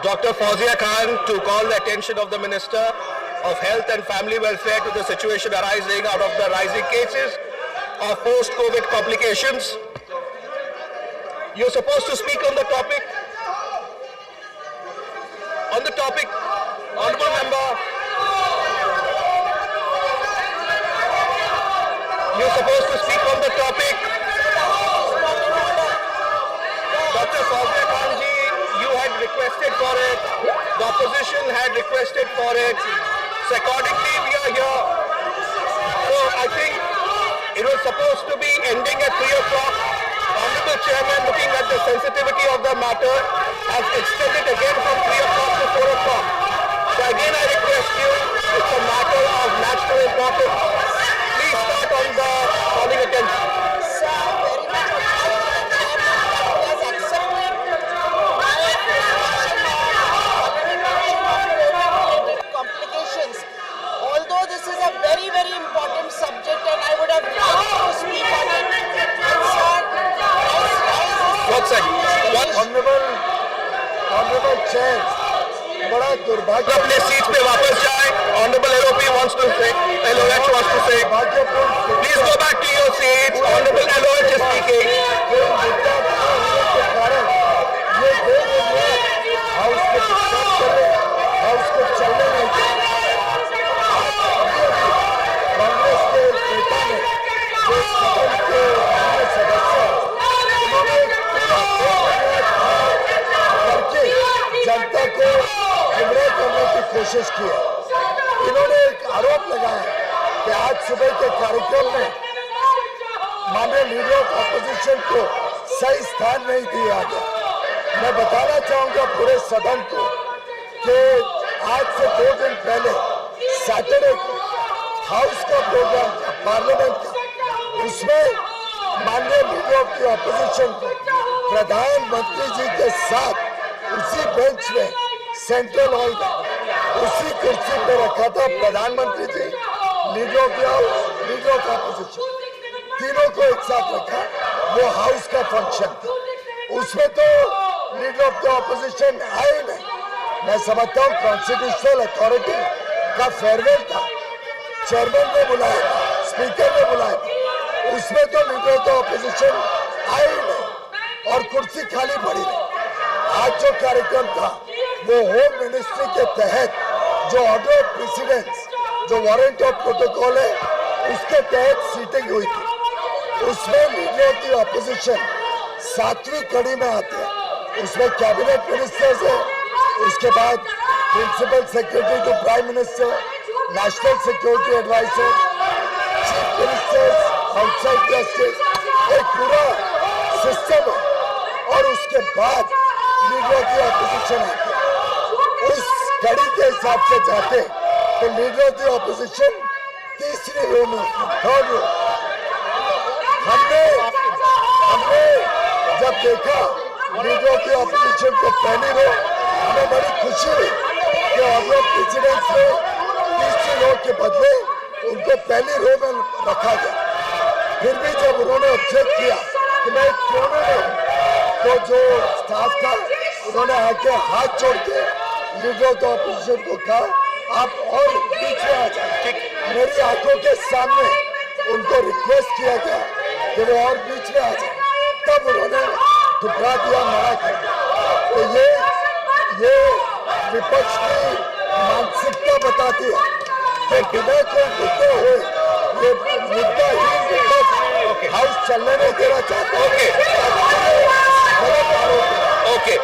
Dr. Fawzia Khan to call the attention of the Minister of Health and Family Welfare to the situation arising out of the rising cases of post-COVID complications. You're supposed to speak on the topic. On the topic, Honorable Member, you're supposed to speak on the topic. Dr. Fawzia Khan ji, you had requested for it. The opposition had requested for it. So accordingly, we are here. So I think it was supposed to be ending at 3 o'clock. Honorable Chairman, looking at the sensitivity of the matter, has extended again from 3 o'clock to 4 o'clock. So again, I request you, it's a matter of national importance. Please start on the calling attention. Sir, very much obliged to the chairman that he has accepted my requisition on COVID-related complications. Although this is a very, very important subject and I would have liked to speak on it. And sir, One second. Honorable Chair, बड़ा दुर्भाग्य अपने seat पे वापस जाए. Honorable LOP wants to say. LOH wants to say. Please go back to your seats. Honorable LOH is speaking. House को चलने नहीं कांग्रेस के नेता ने जो सदन के अन्य सदस्य करके जनता को गुमराह करने की कोशिश की है. इन्होंने एक आरोप लगाया कि आज सुबह के कार्यक्रम में माननीय लीडर ऑफ ऑपोजिशन को सही स्थान नहीं दिया गया. मैं बताना चाहूंगा पूरे सदन को कि आज से 2 दिन पहले सैटरडे को हाउस का प्रोग्राम था पार्लियामेंट का. उसमें माननीय लीडर ऑफ द ऑपोजिशन को प्रधानमंत्री जी के साथ उसी बेंच में सेंट्रल हॉल में उसी कुर्सी पे रखा था. प्रधानमंत्री ji, leader of the house, leader of opposition, तीनों को एक साथ रखा. वो हाउस का फंक्शन था. उसमें तो लीडर ऑफ द ऑपोजिशन आए नहीं. मैं समझता हूँ कॉन्स्टिट्यूशनल अथॉरिटी का फेयरवेल था. चेयरमैन ने बुलाया था, स्पीकर ने बुलाया था. उसमें तो लीडर ऑफ द ऑपोजिशन आए नहीं और कुर्सी खाली पड़ी रही. आज जो कार्यक्रम था वो होम मिनिस्ट्री के तहत जो ऑर्डर ऑफ प्रेसिडेंस, जो वारंट ऑफ प्रोटोकॉल है, उसके तहत सीटिंग हुई थी. उसमें लीडर ऑफ द ऑपोजिशन 7वीं कड़ी में आते हैं. उसमें कैबिनेट मिनिस्टर्स है, उसके बाद principal secretary to prime minister, national security adviser, chief ministers, outside justice, एक पूरा सिस्टम है. और उसके बाद लीडर ऑफ द ऑपोजिशन आते हैं. उस कड़ी के हिसाब से जाते तो लीडर ऑफ द ऑपोजिशन तीसरी रो में, थर्ड रो. हमने जब देखा लीडर ऑफ द ऑपोजिशन को पहली रो, हमें बड़ी खुशी हुई कि ऑर्डर ऑफ प्रेसिडेंस ने तीसरी रो के बदले उनको पहली रो में रखा गया. फिर भी जब उन्होंने ऑब्जेक्ट किया कि मैं कोने में, तो जो स्टाफ था उन्होंने आके हाथ जोड़ के लीडर ऑफ द ऑपोजिशन को कहा आप और बीच में आ जाए. मेरी आंखों के सामने उनको रिक्वेस्ट किया गया कि वो और बीच में आ जाए. तब उन्होंने ठुकरा दिया, मना कर. तो ये विपक्ष की मानसिकता बताती है कि बिना कोई मुद्दे हुए ये मुद्दा ही विपक्ष हाउस चलने नहीं देना चाहता. Okay.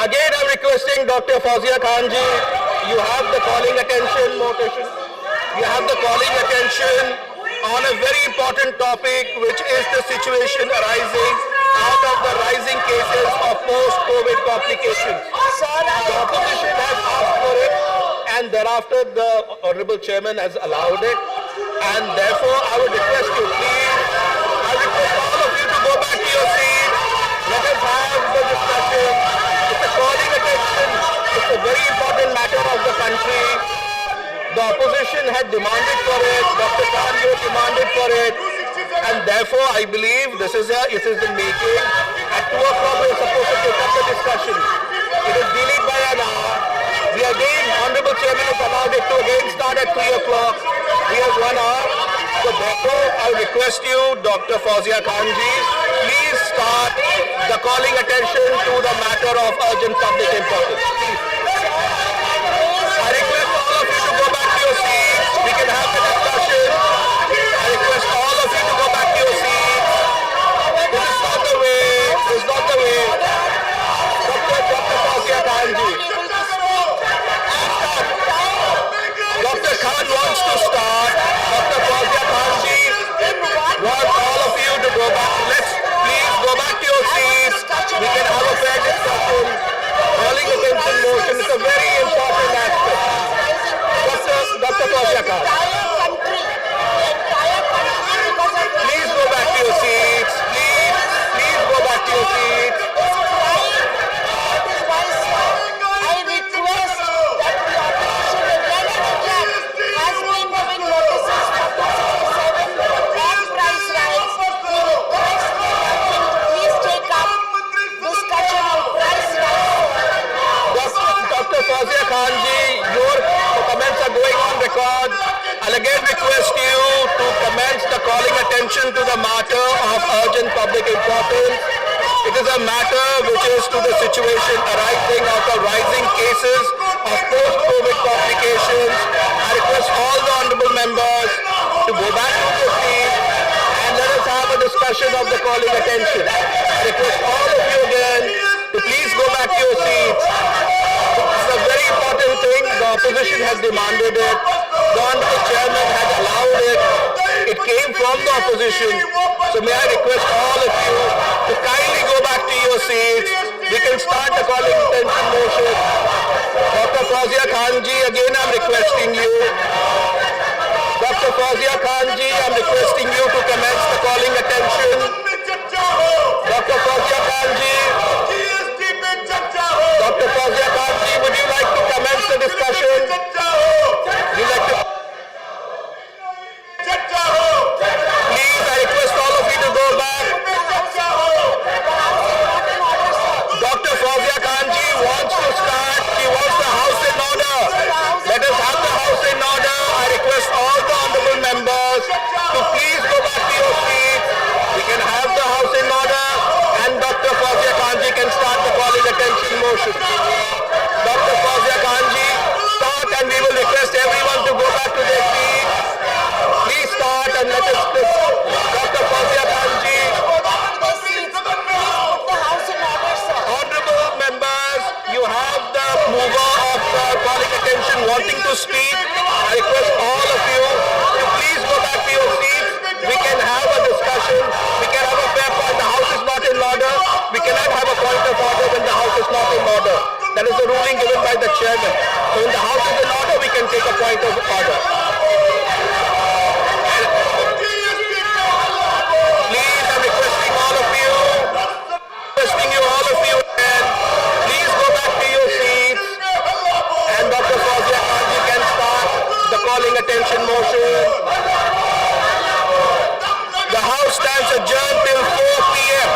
Again, I'm requesting Dr. Fawzia Khan ji, you have the calling attention notation. You have the calling attention on a very important topic, which is the situation arising out of the rising cases of post-COVID complications. The opposition has asked for it, and thereafter the Honorable Chairman has allowed it. And therefore, I would request you, please, I request all of you to go back to your seats. Let us have the discussion. It's a calling attention. It's a very important matter of the country. The opposition had demanded for it. Dr. Khan, you demanded for it. And therefore, I believe this is the meeting. At 2 o'clock, we are supposed to take up the discussion. It is delayed by chairman has allowed it to again start at 3 o'clock. We have 1 hour. So therefore, I request you, Dr. Fawzia Khanji, please start the calling attention to the matter of urgent public importance. Please. I request all of you to go back to your seats. We can have the discussion. I request all of you to go back to your seats. This is not the way. This is not the way. Dr. Fawzia Khanji. Dr. Khan wants to start. Dr. Fawzia Khanji wants all of you to go back. Let's please go back to your seats. We can have a fair discussion. Calling attention motion is a very important aspect. Dr. Fawzia Khan. Please go back to your seats. Please go back to your seats. Dr. Fawzia Khanji, your comments are going on record. I'll again request you to commence the calling attention to the matter of urgent public importance. It is a matter which is to the situation arising out of rising cases of post-COVID complications. I request all the honorable members to go back to the seat and let us have a discussion of the calling attention. I request all of you again to please go back to your seats. It's a very important thing. The opposition has demanded it. The honorable chairman has allowed it. It came from the opposition. So may I request all of you to kindly go back to your seats. We can start the calling attention motion. Dr. Fawzia Khanji, again I'm requesting you. Dr. Fawzia Khanji, I'm requesting you to commence the calling attention. Dr. Fawzia Khanji. Dr. Fawzia Khanji, would you like to commence the discussion? Would you like to? Please, I request all of you to go back. Dr. Fawzia Khanji wants to start. She wants the house in order. Let us have the house in order. I request all the honorable members to please go back to your seats. We can have the house in order and Dr. Fawzia Khanji can start the calling attention motion. Dr. Fawzia Khanji, start and we will request everyone to go back to their seats. Please start and let us discuss. Dr. Fawzia Khanji. Honorable members, you have the mover of calling attention wanting to speak. I request all of you to please go back to your seats. We can have a discussion. We can have a fair point. The house is not in order. We cannot have a point of order when the house is not in order. That is the ruling given by the chairman. So when the house is in order, we can take a point of order. Please, I'm requesting all of you. Requesting you, all of you again. Please go back to your seats. And Dr. Fawzia Khanji can start the calling attention motion. The house stands adjourned till 4 p.m.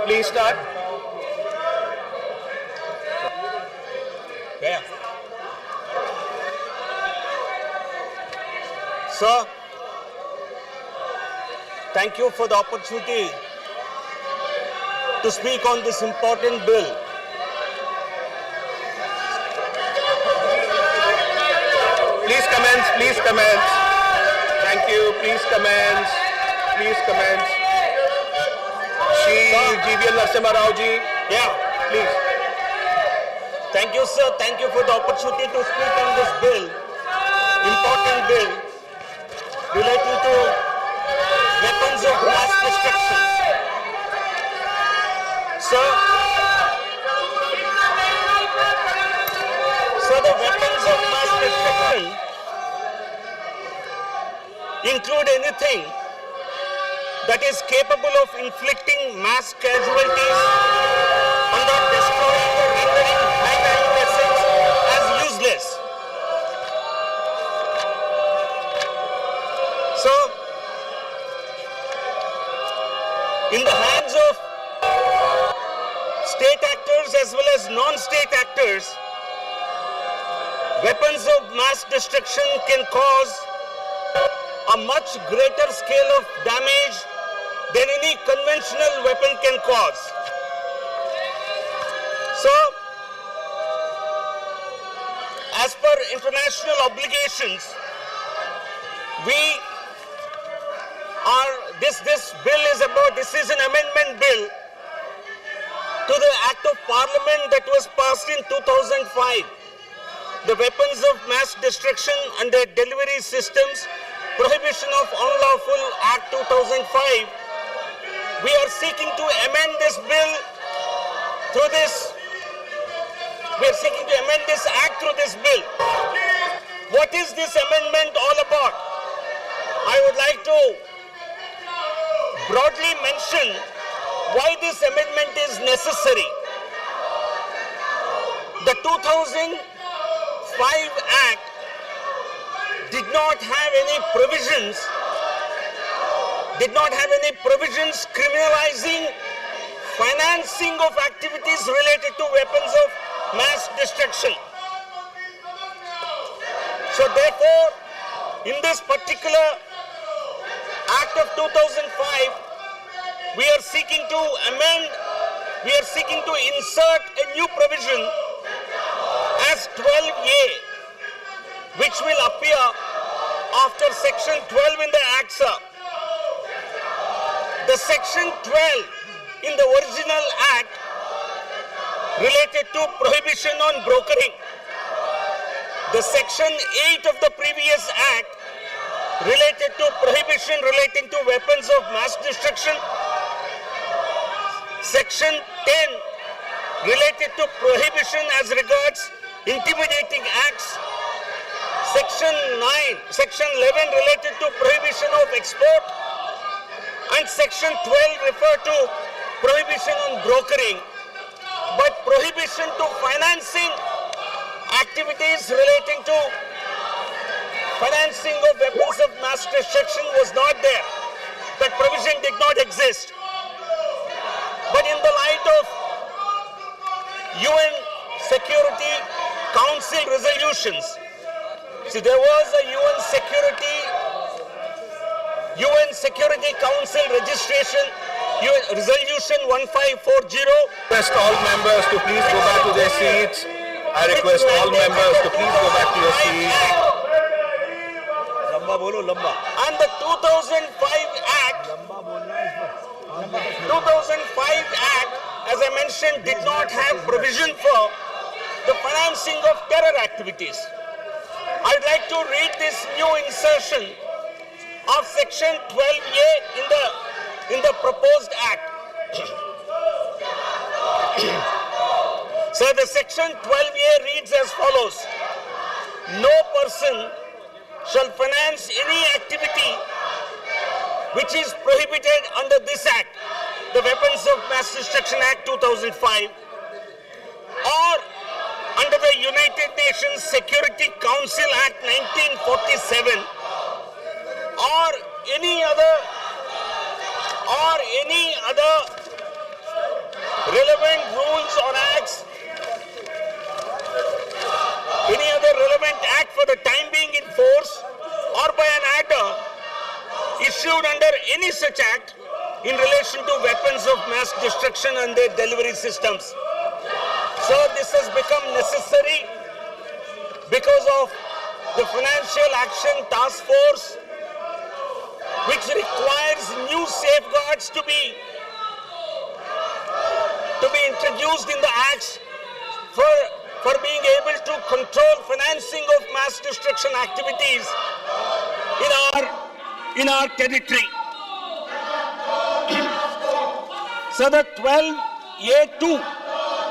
Please start. Yeah. Sir, thank you for the opportunity to speak on this important bill. Please commence, please commence. Thank you, please commence. Please commence. Shri GVL Narasimha Rao ji, Yeah. please. Thank you, sir. Thank you for the opportunity to speak on this bill, important bill relating to weapons of mass destruction. Sir, the weapons of mass destruction include anything that is capable of inflicting mass casualties and of destroying or rendering high-value assets as useless. So, in the hands of state actors as well as non-state actors, weapons of mass destruction can cause a much greater scale of damage than any conventional weapon can cause. So, as per international obligations, this is an amendment bill to the Act of Parliament that was passed in 2005. The Weapons of Mass Destruction and their Delivery Systems Prohibition of Unlawful Act 2005. We are seeking to amend this bill through this. We are seeking to amend this act through this bill. What is this amendment all about? I would like to broadly mention why this amendment is necessary. The 2005 Act did not have any provisions criminalizing financing of activities related to weapons of mass destruction. So therefore, in this particular Act of 2005, we are seeking to amend, we are seeking to insert a new provision as 12A, which will appear after Section 12 in the Act, sir. The Section 12 in the original Act related to prohibition on brokering. The Section 8 of the previous Act related to prohibition relating to weapons of mass destruction. Section 10 related to prohibition as regards intimidating acts. Section 11 related to prohibition of export. And Section 12 refer to prohibition on brokering. But prohibition to financing activities relating to financing of weapons of mass destruction was not there. That provision did not exist. But in the light of UN Security Council resolutions, see, there was a UN Security Council registration, resolution 1540. Request all members to please go back to their seats. I request all members to please go back to your seats. And the 2005 Act, as I mentioned, did not have provision for the financing of terror activities. I'd like to read this new insertion of Section 12A in the proposed Act. So the Section 12A reads as follows: no person shall finance any activity which is prohibited under this Act, the Weapons of Mass Destruction Act 2005, or under the United Nations Security Council Act 1947, or any other relevant rules or acts, any other relevant act for the time being in force or by an order issued under any such act in relation to weapons of mass destruction and their delivery systems. So this has become necessary because of the Financial Action Task Force, which requires new safeguards to be introduced in the acts for being able to control financing of mass destruction activities in our territory. So the 12A2,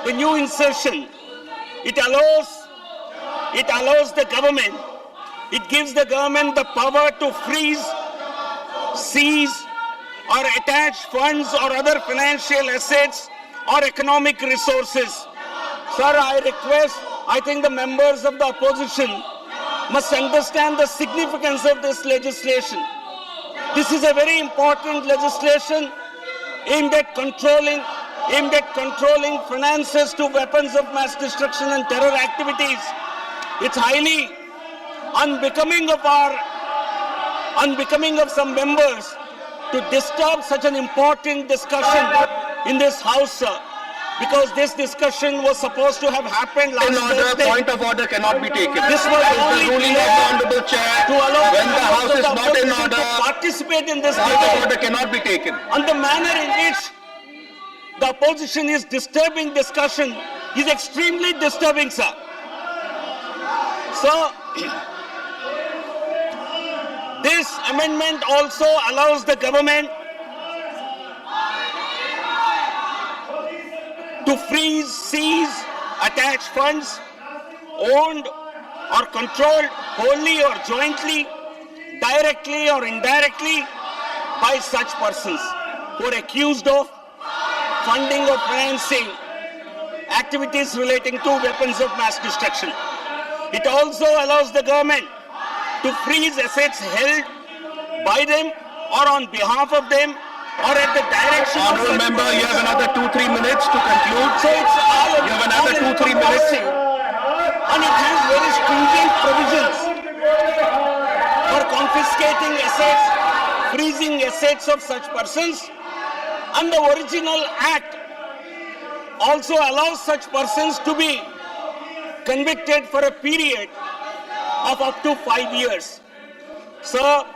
the new insertion, it allows the government, it gives the government the power to freeze, seize or attach funds or other financial assets or economic resources. Sir, I think the members of the opposition must understand the significance of this legislation. This is a very important legislation aimed at controlling finances to weapons of mass destruction and terror activities. It's highly unbecoming of some members to disturb such an important discussion in this house, sir, because this discussion was supposed to have happened last Thursday. Point of order cannot be taken. This was only the ruling of the Honorable Chair. To allow when the House is not in to order, participate in this point of debate, order cannot be taken. and the manner in which the opposition is disturbing discussion is extremely disturbing, sir. So, this amendment also allows the government to freeze, seize, attach funds owned or controlled wholly or jointly, directly or indirectly by such persons who are accused of funding or financing activities relating to weapons of mass destruction. It also allows the government to freeze assets held by them or on behalf of them or at the direction of Honourable such member, you have another 2-3 minutes to conclude. So it's all You have another 2-3 minutes. And it has very stringent provisions for confiscating assets, freezing assets of such persons, and the original act also allows such persons to be convicted for a period of up to 5 years. So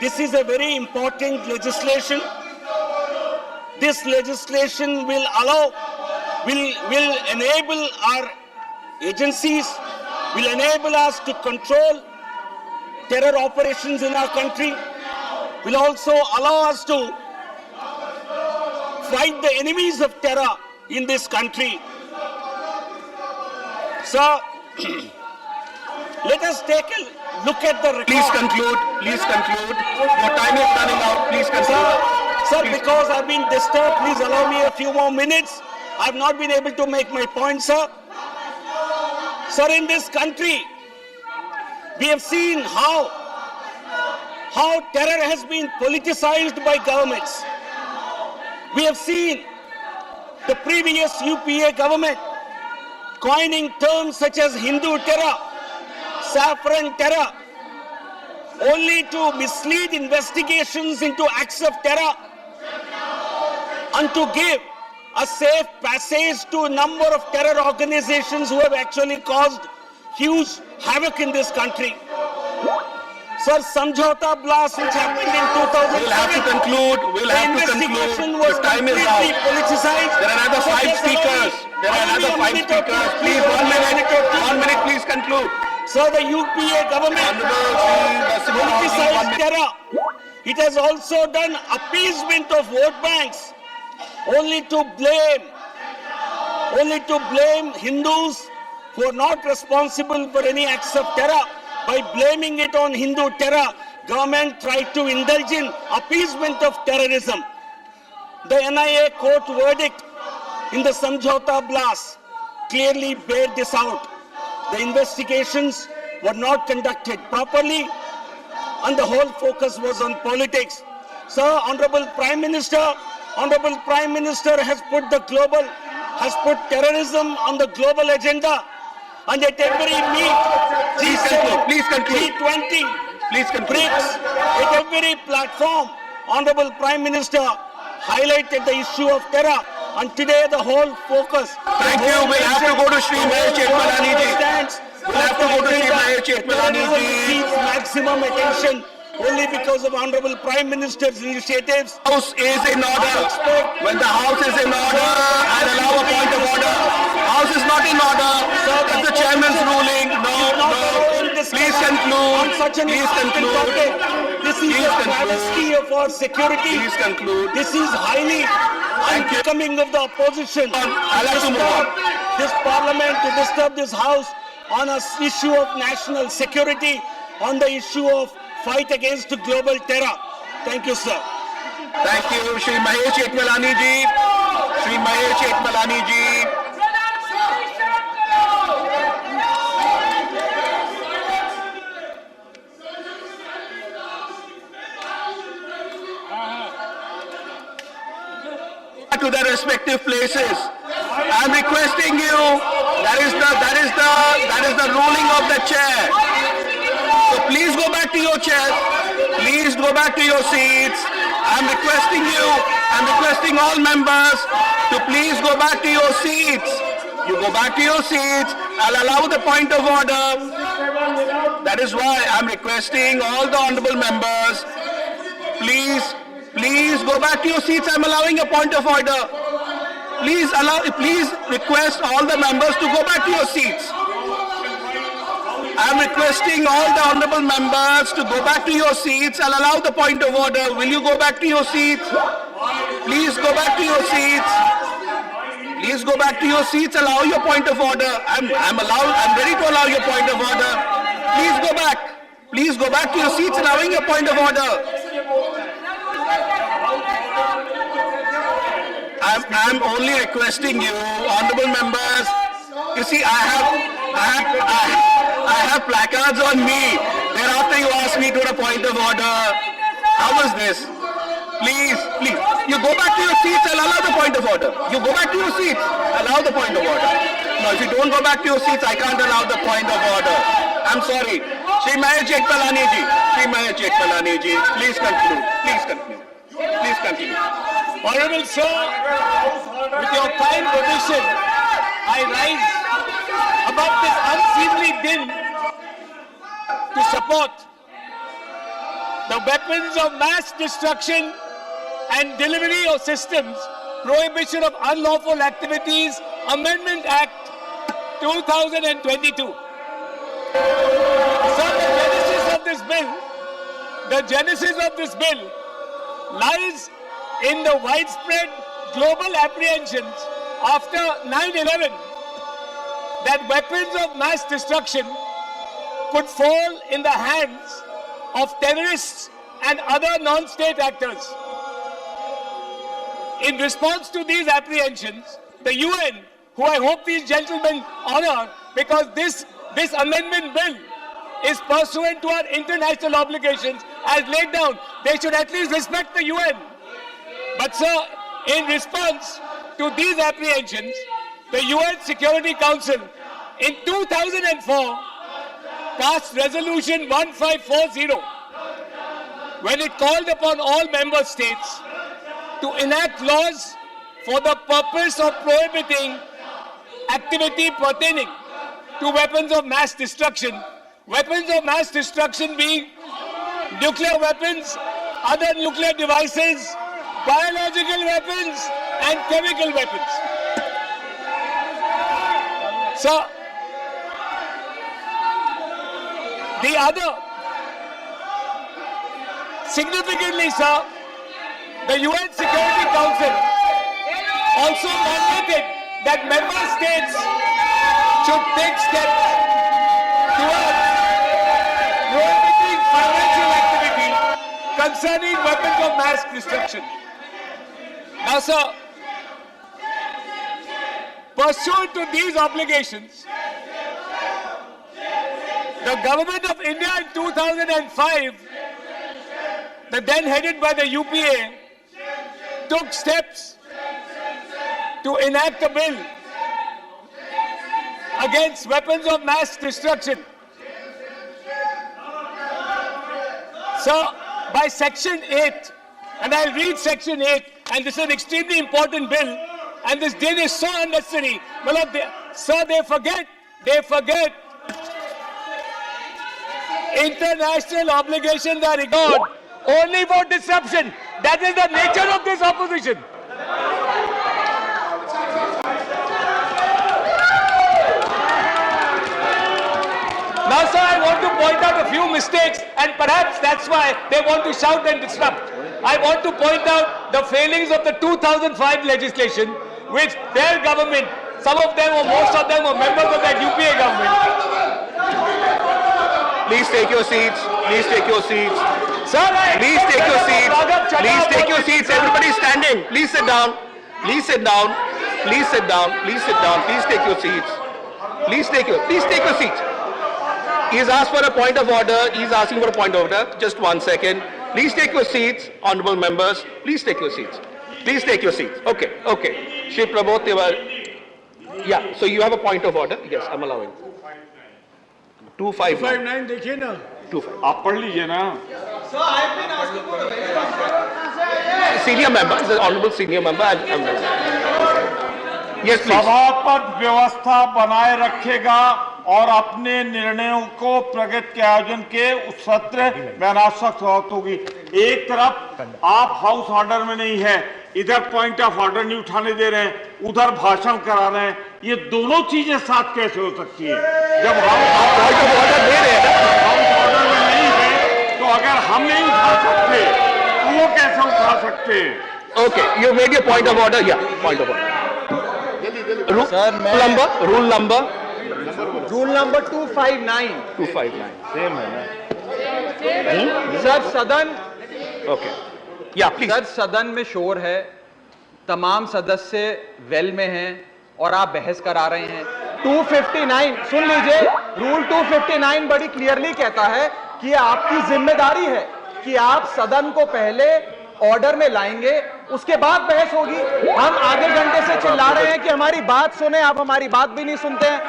this is a very important legislation. This legislation will enable our agencies, will enable us to control terror operations in our country, will also allow us to fight the enemies of terror in this country. So, let us take a look at the record. Please conclude. Please conclude. Your time is running out. Please conclude. Sir, because I've been disturbed, please allow me a few more minutes. I've not been able to make my point, sir. Sir, in this country, we have seen how terror has been politicized by governments. We have seen the previous UPA government coining terms such as Hindu terror, saffron terror, only to mislead investigations into acts of terror and to give a safe passage to a number of terror organizations who have actually caused huge havoc in this country. Sir, Samjhauta blast which happened in 2007. We'll have to conclude. We'll have to conclude. Investigation was The time is completely out. politicized. There are another So 5 just allow speakers. me- There are allow me another a 5 minute or two. speakers. Please, 1 minute. 1 minute, please conclude. So the UPA government Honourable Sri Rajyasabha, 1 politicized minute. terror. It has also done appeasement of vote banks only to blame Hindus who are not responsible for any acts of terror. By blaming it on Hindu terror, government tried to indulge in appeasement of terrorism. The NIA court verdict in the Samjhauta blast clearly bear this out. The investigations were not conducted properly and the whole focus was on politics. Sir, Honorable Prime Minister, Honorable Prime Minister has put terrorism on the global agenda, and at every meet, Please conclude. G20, Please conclude. BRICS, at every platform, Honorable Prime Minister highlighted the issue of terror, and today the whole focus. Thank you. We'll have to go to Shri Mahesh Chetmalani ji. We'll have to go to Shri Mahesh Chetmalani ji. Receives maximum attention only because of Honorable Prime Minister's initiatives. House is in order. When the House is in order, I'll allow a point of order. House is not in order. That's the chairman's ruling. No. Please conclude. Please conclude. This is a travesty of our security. Please conclude. This is highly unbecoming of the opposition. I'll have to move on. This parliament to disturb this house on an issue of national security, on the issue of fight against global terror. Thank you, sir. Thank you, Shri Mahesh Chetmalani ji. Shri Mahesh Chetmalani ji. To their respective places. I'm requesting you. That is the ruling of the chair. So please go back to your chairs. Please go back to your seats. I'm requesting all members to please go back to your seats. You go back to your seats. I'll allow the point of order. That is why I'm requesting all the honorable members. Please go back to your seats. I'm allowing a point of order. Please request all the members to go back to your seats. I'm requesting all the honorable members to go back to your seats. I'll allow the point of order. Will you go back to your seats? Please go back to your seats. Please go back to your seats. Allow your point of order. I'm ready to allow your point of order. Please go back. Please go back to your seats, allowing your point of order. I'm only requesting you, honorable members. You see, I have placards on me. Thereafter, you ask me to a point of order. How was this? Please. You go back to your seats. I'll allow the point of order. You go back to your seats. Allow the point of order. No, if you don't go back to your seats, I can't allow the point of order. I'm sorry. Shri Mahesh Chetmalani ji. Shri Mahesh Chetmalani ji. Please conclude. Please continue. Honorable Sir, with your kind permission, I rise above this unseemly din to support the weapons of mass destruction and delivery of systems, Prohibition of Unlawful Activities, Amendment Act 2022. So the genesis of this bill lies in the widespread global apprehensions after 9/11 that weapons of mass destruction could fall in the hands of terrorists and other non-state actors. In response to these apprehensions, the UN, who I hope these gentlemen honor, because this amendment bill is pursuant to our international obligations as laid down, they should at least respect the UN. But sir, in response to these apprehensions, the UN Security Council in 2004 passed Resolution 1540 when it called upon all member states to enact laws for the purpose of prohibiting activity pertaining to weapons of mass destruction. Weapons of mass destruction being nuclear weapons, other nuclear devices, biological weapons and chemical weapons. So, the other, significantly sir, the UN Security Council also mandated that member states should take steps towards prohibiting financial activity concerning weapons of mass destruction. Now sir, pursuant to these obligations, the government of India in 2005, the then headed by the UPA, took steps to enact a bill against weapons of mass destruction. So, by Section 8, and I'll read Section 8, and this is an extremely important bill, and this bill is so unnecessary. Sir, they forget international obligations are ignored only for disruption. That is the nature of this opposition. Now, sir, I want to point out a few mistakes, and perhaps that's why they want to shout and disrupt. I want to point out the failings of the 2005 legislation, which their government, some of them or most of them were members of that UPA government. Please take your seats. Please take your seats. Sir, Please take your seats. Please take your seats. Everybody standing. Please sit down. Please sit down. Please sit down. Please sit down. Please take your seats. Please take your seats. He's asked for a point of order. He's asking for a point of order. Just 1 second. Please take your seats, honorable members. Please take your seats. Please take your seats. Okay. Shri Prabodh Tiwari. Yeah, so you have a point of order. Yes, I'm allowing. 259 देखिए ना 25 आप पढ़ लीजिए ना senior member, the honorable senior member. Yes, please. सभापति व्यवस्था बनाए रखेगा और अपने निर्णयों को प्रगति के आयोजन के उस सत्र में अनावश्यक समाप्त होगी। एक तरफ आप हाउस ऑर्डर में नहीं है, इधर पॉइंट ऑफ ऑर्डर नहीं उठाने दे रहे हैं, उधर भाषण करा रहे हैं। ये दोनों चीजें साथ कैसे हो सकती है? जब हम पॉइंट ऑफ ऑर्डर दे रहे हैं, हाउस ऑर्डर में नहीं है, तो अगर हम नहीं उठा सकते तो वो कैसे उठा सकते हैं? Okay, you made your point of order. Yeah, point of order. Rule number 259 Same है ना? सर सदन Okay. Yeah, please. सर सदन में शोर है, तमाम सदस्य वेल में हैं और आप बहस करा रहे हैं। 259 सुन लीजिए, रूल 259 बड़ी क्लियरली कहता है कि आपकी जिम्मेदारी है कि आप सदन को पहले ऑर्डर में लाएंगे, उसके बाद बहस होगी। हम आधे घंटे से चिल्ला रहे हैं कि हमारी बात सुने, आप हमारी बात भी नहीं सुनते हैं।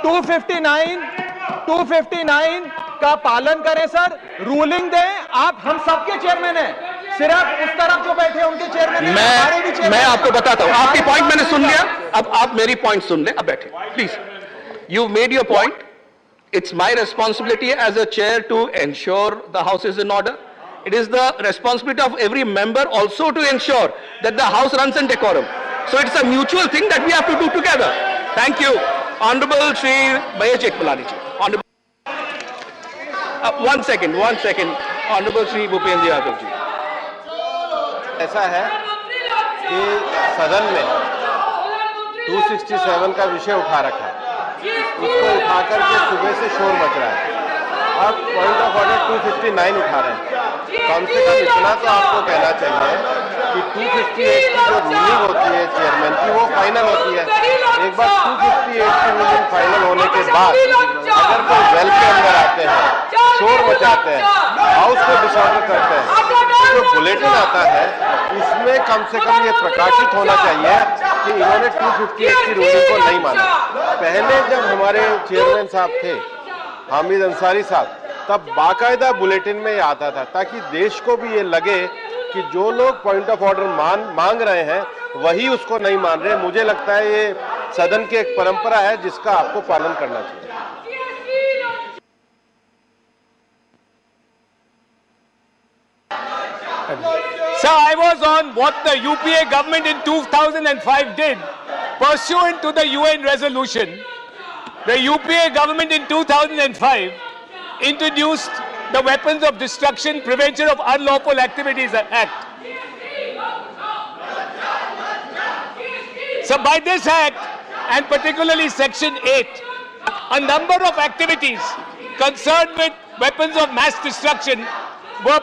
259 का पालन करें सर, रूलिंग दें। आप हम सबके चेयरमैन हैं, सिर्फ उस तरफ जो बैठे हैं उनके चेयरमैन हैं, हमारे भी चेयरमैन। मैं आपको बताता हूं, आपकी पॉइंट मैंने सुन लिया, अब आप मेरी पॉइंट सुन ले, अब बैठे please. You made your point. It's my responsibility as a chair to ensure the house is in order. It is the responsibility of every member also to ensure that the house runs in decorum. So it's a mutual thing that we have to do together. Thank you. Honorable Shri Mahesh Jethmalani ji. Honorable. One second. Honorable Shri Bhupendra Yadav ji. ऐसा है कि सदन में 267 का विषय उठा रखा है, उसको उठा करके सुबह से शोर मच रहा है। अब पॉइंट ऑफ ऑर्डर 259 उठा रहे हैं। कम से कम इतना तो आपको कहना चाहिए कि 258 की जो रूलिंग होती है चेयरमैन की, वो फाइनल होती है। एक बार 258 की रूलिंग फाइनल होने के बाद अगर कोई वेल के अंदर आते हैं, शोर मचाते हैं, हाउस को डिसऑर्डर करते हैं, तो जो बुलेटिन आता है उसमें कम से कम ये प्रकाशित होना चाहिए कि इन्होंने 258 की रूलिंग को नहीं माना। पहले जब हमारे चेयरमैन साहब थे हामिद अंसारी साहब, तब बाकायदा बुलेटिन में ये आता था, ताकि देश को भी ये लगे कि जो लोग पॉइंट ऑफ ऑर्डर मांग रहे हैं वही उसको नहीं मान रहे। मुझे लगता है ये सदन की एक परंपरा है जिसका आपको पालन करना चाहिए। Sir, I was on what the UPA government in 2005 did pursuant to the UN resolution. The UPA government in 2005 introduced the Weapons of Destruction Prevention of Unlawful Activities Act. So by this act, and particularly Section 8, a number of activities concerned with weapons of mass destruction were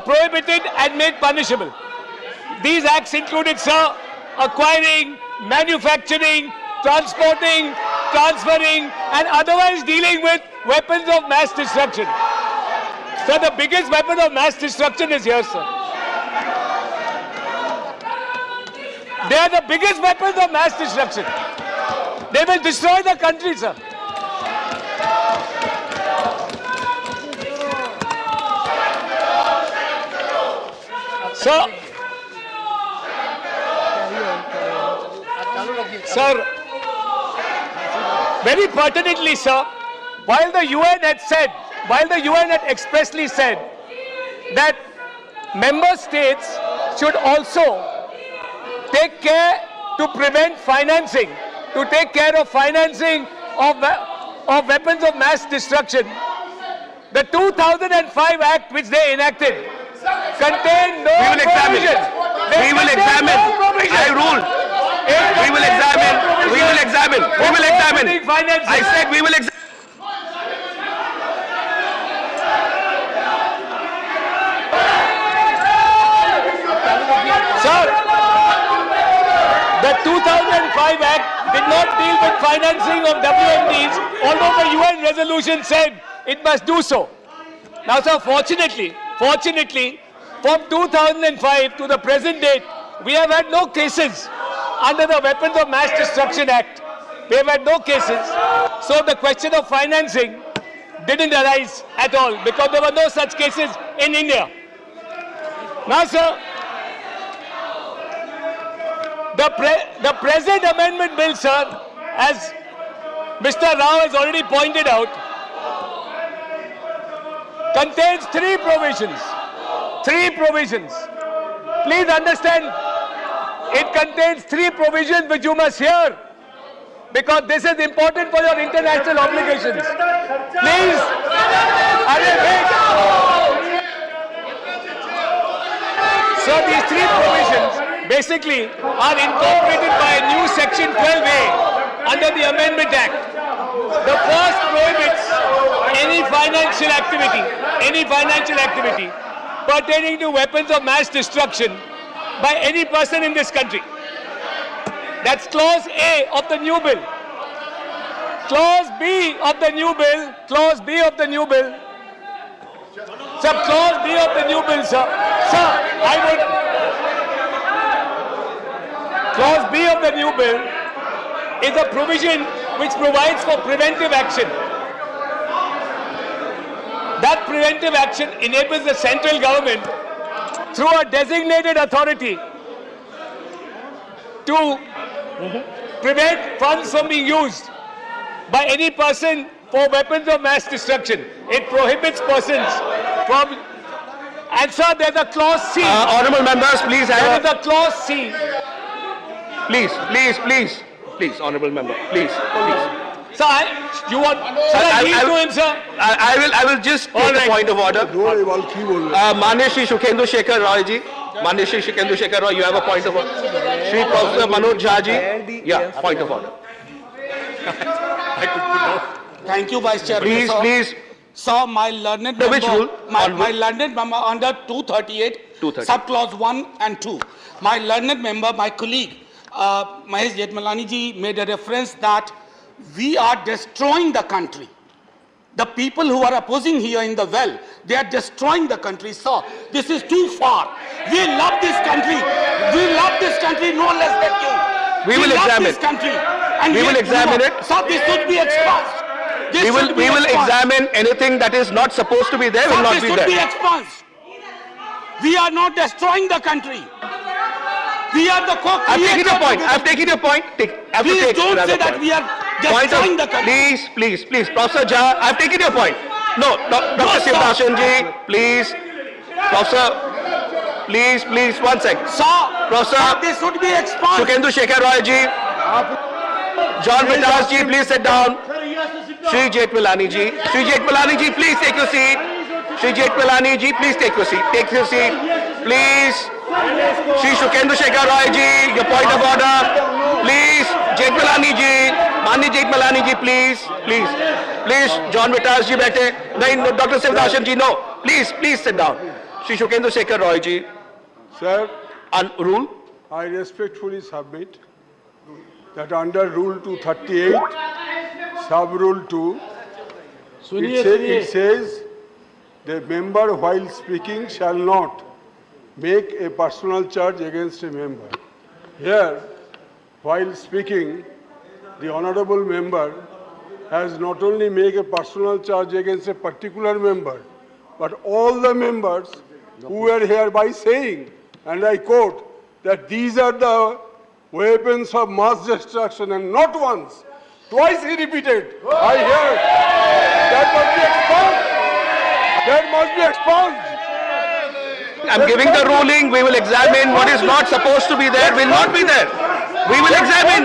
prohibited and made punishable. These acts included, sir, acquiring, manufacturing, transporting, transferring, and otherwise dealing with weapons of mass destruction. So the biggest weapon of mass destruction is here, sir. They are the biggest weapons of mass destruction. They will destroy the country, sir. Sir, very pertinently, sir, while the UN had expressly said that member states should also take care to prevent financing, to take care of financing of weapons of mass destruction, the 2005 Act which they enacted contained no provision. We will examine. I ruled. We will examine. We will examine. We will examine. I said we will examine. Sir, the 2005 Act did not deal with financing of WMDs, although the UN resolution said it must do so. Now, sir, fortunately, from 2005 to the present date, we have had no cases under the Weapons of Mass Destruction Act. We have had no cases. So the question of financing didn't arise at all because there were no such cases in India. Now, sir, the present amendment bill, sir, as Mr. Rao has already pointed out, contains three provisions. Please understand, it contains three provisions which you must hear because this is important for your international obligations. Please, so these three provisions basically are incorporated by a new section 12A under the Amendment Act. The first prohibits any financial activity pertaining to weapons of mass destruction by any person in this country. That's clause A of the new bill. Clause B of the new bill, sir, clause B of the new bill, sir. Clause B of the new bill is a provision which provides for preventive action. That preventive action enables the central government through a designated authority to prevent funds from being used by any person for weapons of mass destruction. It prohibits persons from... And sir, there's a clause C. Honorable members, please. There is a clause C. Please, honorable member, please. Sir, you want... Shall I yield to him, sir? I will just take a point of order. Manya Shri Shukhendu Shekhar Roy ji. Manya Shri Shukhendu Shekhar Roy, you have a point of order. Shri Professor Manoj Jha ji. Yeah, point of order. Thank you, Vice Chairman. Please. Sir, my learned member, Which rule? my learned member under 238, subclause 1 and 2. My learned member, my colleague, Mahesh Jethmalani ji made a reference that we are destroying the country. The people who are opposing here in the well, they are destroying the country. Sir, this is too far. We love this country. We love this country no less than you. We will examine this country. And we will examine it. Sir, this should be expunged. We will examine anything that is not supposed to be there, will not be there. This should be expunged. We are not destroying the country. We are the co-creators. I've taken your point. Please don't say that we are destroying the country. Please. Professor Jha, I've taken your point. No, Dr. Sivdashan ji, please. Professor, please, 1 sec. Sir, Professor, this should be expunged. Shukhendu Shekhar Roy ji. John Vitas ji, please sit down. Shri Jethmalani ji. Please take your seat. Shri Jethmalani ji, please take your seat. Take your seat. Please. Shri Shukhendu Shekhar Roy ji, your point of order. Please. Jethmalani ji. Mani Jethmalani ji, please. John Vitas ji, baithe. No, Dr. Sivdashan ji, no. Please sit down. Shri Shukhendu Shekhar Roy ji. Sir, Rule. I respectfully submit that under Rule 238, Sub-Rule 2, it says the member while speaking shall not make a personal charge against a member. Here, while speaking, the honorable member has not only made a personal charge against a particular member, but all the members who were here by saying, and I quote, that these are the weapons of mass destruction, and not once, twice he repeated. I heard. That must be expunged. That must be expunged. I'm giving the ruling, we will examine what is not supposed to be there, will not be there. We will examine.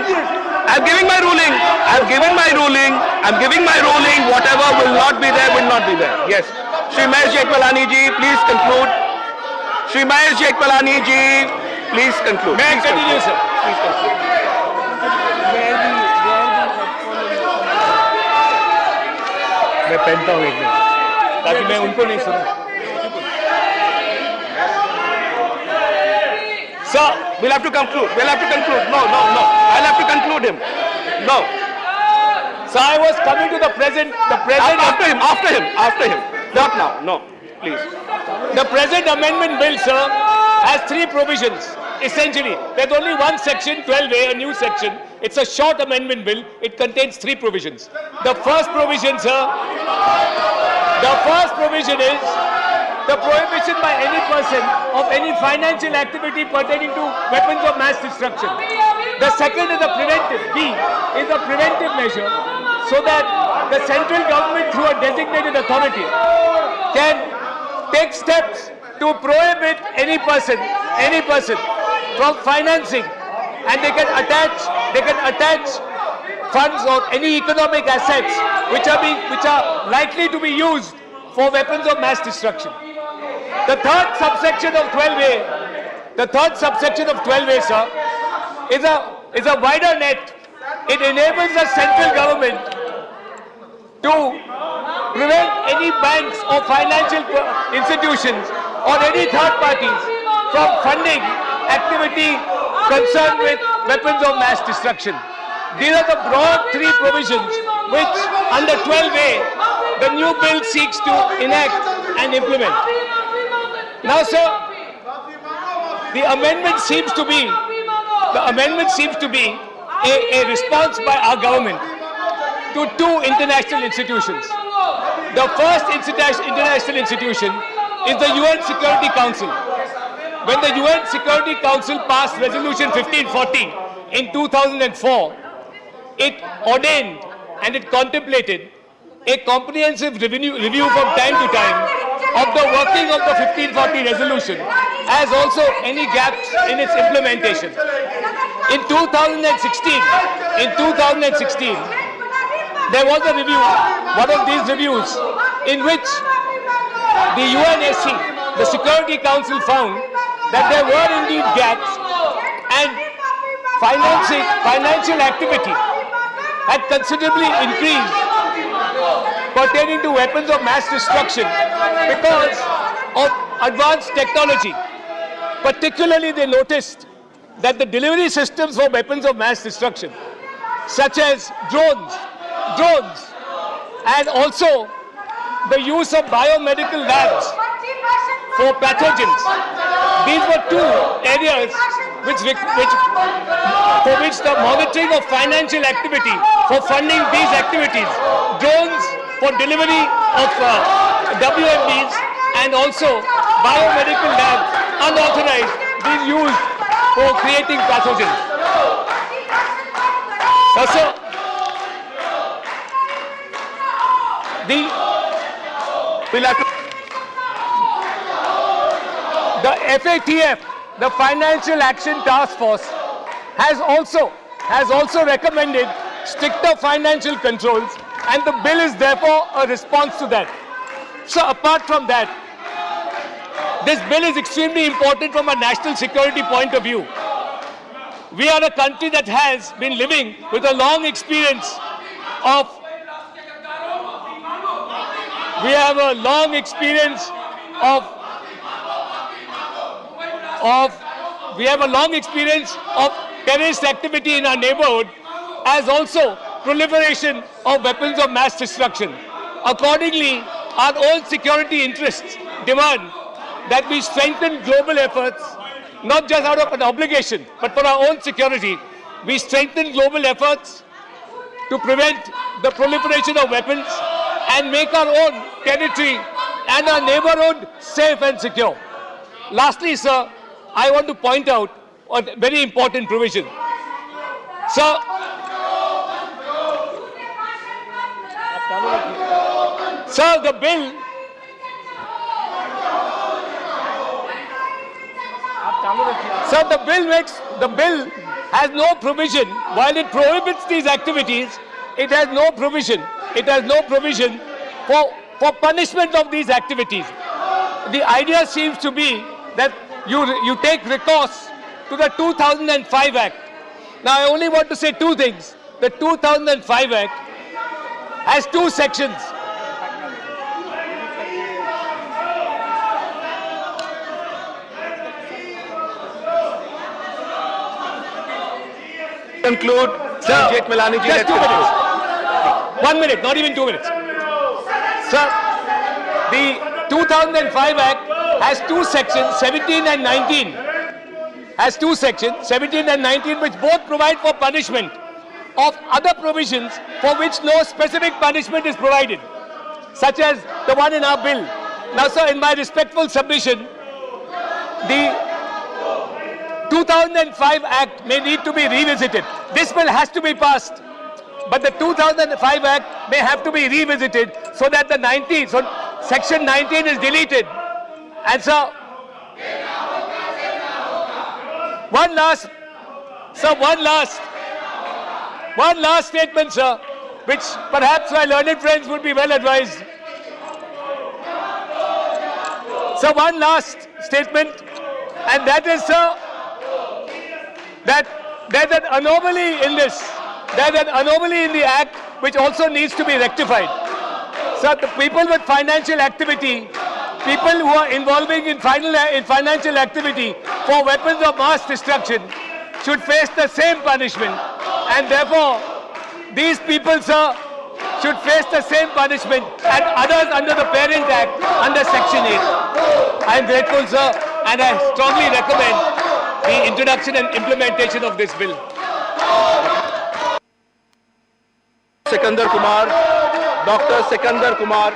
I'm giving my ruling. I'm giving my ruling. I'm giving my ruling. Whatever will not be there, will not be there. Yes. Shri Mahesh Jethmalani ji, please conclude. Shri Mahesh Jethmalani ji, please conclude. May I continue, sir? Please conclude. मैं पहनता हूँ एक minute ताकि मैं उनको नहीं सुनूं। Sir, we'll have to conclude. We'll have to conclude. No. I'll have to conclude him. No. So I was coming to the present. After him. Not now. No, please. The present amendment bill, sir, has three provisions. Essentially, there's only one section, 12A, a new section. It's a short amendment bill. It contains three provisions. The first provision, sir, is the prohibition by any person of any financial activity pertaining to weapons of mass destruction. The second is a preventive. B is a preventive measure so that the central government through a designated authority can take steps to prohibit any person from financing, and they can attach funds or any economic assets which are likely to be used for weapons of mass destruction. The third subsection of 12A, sir, is a wider net. It enables the central government to prevent any banks or financial institutions or any third parties from funding activity concerned with weapons of mass destruction. These are the broad three provisions which under 12A the new bill seeks to enact and implement. Now, sir, the amendment seems to be a response by our government to two international institutions. The first international institution is the UN Security Council. When the UN Security Council passed Resolution 1540 in 2004, it ordained and it contemplated a comprehensive review from time to time of the working of the 1540 resolution, as also any gaps in its implementation. In 2016, there was a review, one of these reviews, in which the UNSC, the Security Council, found that there were indeed gaps and financial activity had considerably increased pertaining to weapons of mass destruction because of advanced technology. Particularly, they noticed that the delivery systems for weapons of mass destruction, such as drones, and also the use of biomedical labs for pathogens. These were two areas for which the monitoring of financial activity for funding these activities, drones for delivery of WMDs, and also biomedical labs, unauthorized, being used for creating pathogens. Also, the FATF, the Financial Action Task Force, has also recommended stricter financial controls, and the bill is therefore a response to that. So apart from that, this bill is extremely important from a national security point of view. We are a country that has been living with a long experience of terrorist activity in our neighborhood, as also proliferation of weapons of mass destruction. Accordingly, our own security interests demand that we strengthen global efforts not just out of an obligation, but for our own security, we strengthen global efforts to prevent the proliferation of weapons and make our own territory and our neighborhood safe and secure. Lastly, sir, I want to point out a very important provision. Sir, the bill the bill has no provision. While it prohibits these activities, it has no provision. It has no provision for punishment of these activities. The idea seems to be that you take recourse to the 2005 Act. Now, I only want to say two things. The 2005 Act has two sections. Conclude, Sir, Jethmalani ji. just 2 minutes. 1 minute, not even 2 minutes. Sir, the 2005 Act has two sections, 17 and 19. Has two sections, 17 and 19, which both provide for punishment of other provisions for which no specific punishment is provided, such as the one in our bill. Now, sir, in my respectful submission, the 2005 Act may need to be revisited. This bill has to be passed, but the 2005 Act may have to be revisited so that the section 19 is deleted. And so, one last statement, sir, which perhaps my learned friends would be well advised. So, one last statement, and that is, sir, that there's an anomaly in this. There's an anomaly in the Act which also needs to be rectified. So the people with financial activity, people who are involving in financial activity for weapons of mass destruction should face the same punishment. And therefore, these people, sir, should face the same punishment as others under the Parent Act, under Section 8. I am grateful, sir, and I strongly recommend the introduction and implementation of this bill. Sikandar Kumar, Dr. Sikandar Kumar.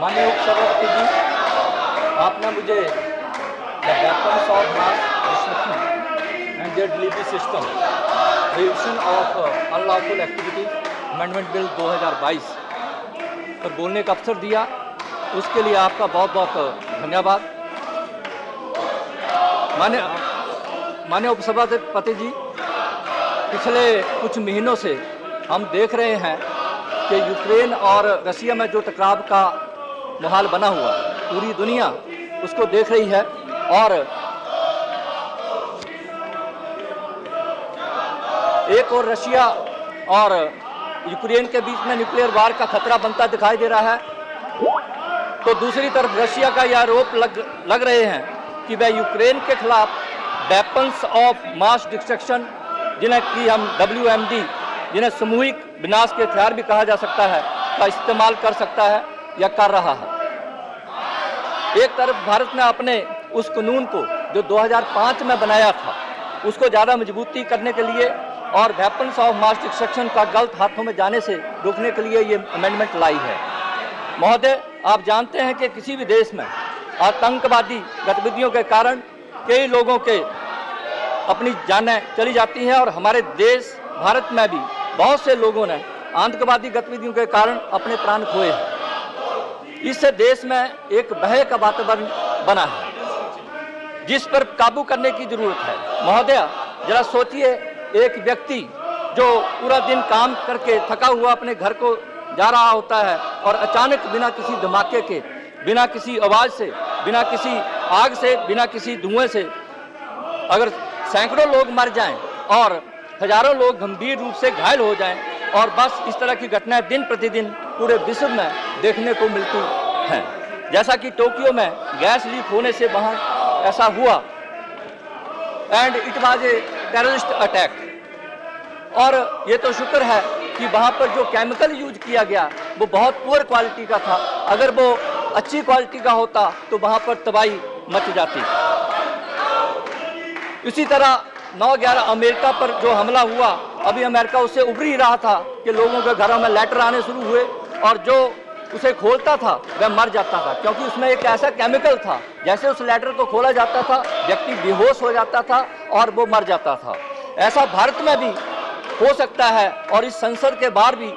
माननीय उपसभापति जी, आपने मुझे the weapons of mass destruction and their delivery system, prevention of unlawful activities, Amendment Bill 2022 पर बोलने का अवसर दिया, उसके लिए आपका बहुत बहुत धन्यवाद। माननीय उपसभापति जी, पिछले कुछ महीनों से हम देख रहे हैं कि यूक्रेन और रशिया में जो टकराव का माहौल बना हुआ, पूरी दुनिया उसको देख रही है और एक और रशिया और यूक्रेन के बीच में न्यूक्लियर वार का खतरा बनता दिखाई दे रहा है, तो दूसरी तरफ रशिया का यह आरोप लग रहे हैं कि वह यूक्रेन के खिलाफ वेपन्स ऑफ मास डिस्ट्रक्शन, जिन्हें कि हम WMD, जिन्हें सामूहिक विनाश के हथियार भी कहा जा सकता है, का इस्तेमाल कर सकता है या कर रहा है। एक तरफ भारत ने अपने उस कानून को जो 2005 में बनाया था, उसको ज़्यादा मजबूती करने के लिए और वेपन्स ऑफ मास डिस्ट्रक्शन का गलत हाथों में जाने से रोकने के लिए ये अमेंडमेंट लाई है। महोदय, आप जानते हैं कि किसी भी देश में आतंकवादी गतिविधियों के कारण कई लोगों के अपनी जानें चली जाती हैं और हमारे देश भारत में भी बहुत से लोगों ने आतंकवादी गतिविधियों के कारण अपने प्राण खोए हैं। इससे देश में एक भय का वातावरण बना है, जिस पर काबू करने की जरूरत है। महोदय, जरा सोचिए, एक व्यक्ति जो पूरा दिन काम करके थका हुआ अपने घर को जा रहा होता है और अचानक बिना किसी धमाके के, बिना किसी आवाज़ से, बिना किसी आग से, बिना किसी धुएं से अगर सैकड़ों लोग मर जाएं और हजारों लोग गंभीर रूप से घायल हो जाएं, और बस इस तरह की घटनाएं दिन प्रतिदिन पूरे विश्व में देखने को मिलती हैं। जैसा कि टोक्यो में गैस लीक होने से वहाँ ऐसा हुआ, and it was a terrorist attack. और ये तो शुक्र है कि वहाँ पर जो केमिकल यूज किया गया वो बहुत पुअर क्वालिटी का था। अगर वो अच्छी क्वालिटी का होता तो वहां पर तबाही मच जाती। इसी तरह 9/11 अमेरिका पर जो हमला हुआ, अभी अमेरिका उससे उभर ही रहा था कि लोगों के घरों में लेटर आने शुरू हुए और जो उसे खोलता था वह मर जाता था, क्योंकि उसमें एक ऐसा केमिकल था, जैसे उस लेटर को खोला जाता था व्यक्ति बेहोश हो जाता था और वो मर जाता था। ऐसा भारत में भी हो सकता है। और इस संसद के बाहर भी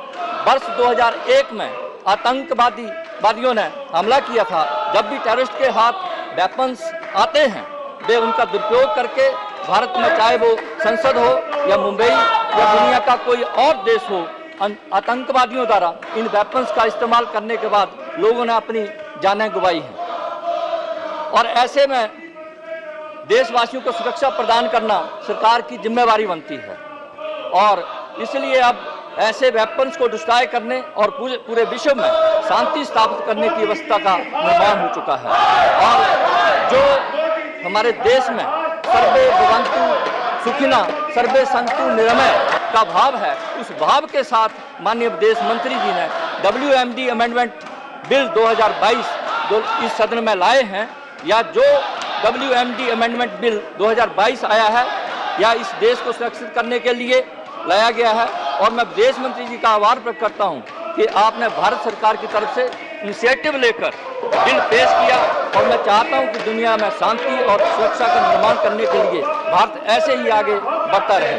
वर्ष 2001 में आतंकवादियों ने हमला किया था। जब भी टेररिस्ट के हाथ वेपन्स आते हैं वे उनका दुरुपयोग करके भारत में, चाहे वो संसद हो या मुंबई या दुनिया का कोई और देश हो, आतंकवादियों द्वारा इन वेपन्स का इस्तेमाल करने के बाद लोगों ने अपनी जानें गंवाई हैं। और ऐसे में देशवासियों को सुरक्षा प्रदान करना सरकार की जिम्मेवारी बनती है। और इसलिए अब ऐसे वेपन्स को डिस्ट्रॉय करने और पूरे विश्व में शांति स्थापित करने की व्यवस्था का निर्माण हो चुका है। और जो हमारे देश में सर्वे भवन्तु सुखिना सर्वे सन्तु निरामय का भाव है, उस भाव के साथ माननीय विदेश मंत्री जी ने WMD अमेंडमेंट बिल 2022 जो इस सदन में लाए हैं, या जो WMD अमेंडमेंट बिल 2022 आया है, या इस देश को सुरक्षित करने के लिए लाया गया है। और मैं विदेश मंत्री जी का आभार प्रकट करता हूं कि आपने भारत सरकार की तरफ से इनिशिएटिव लेकर बिल पेश किया। और मैं चाहता हूं कि दुनिया में शांति और सुरक्षा का निर्माण करने के लिए भारत ऐसे ही आगे बढ़ता रहे।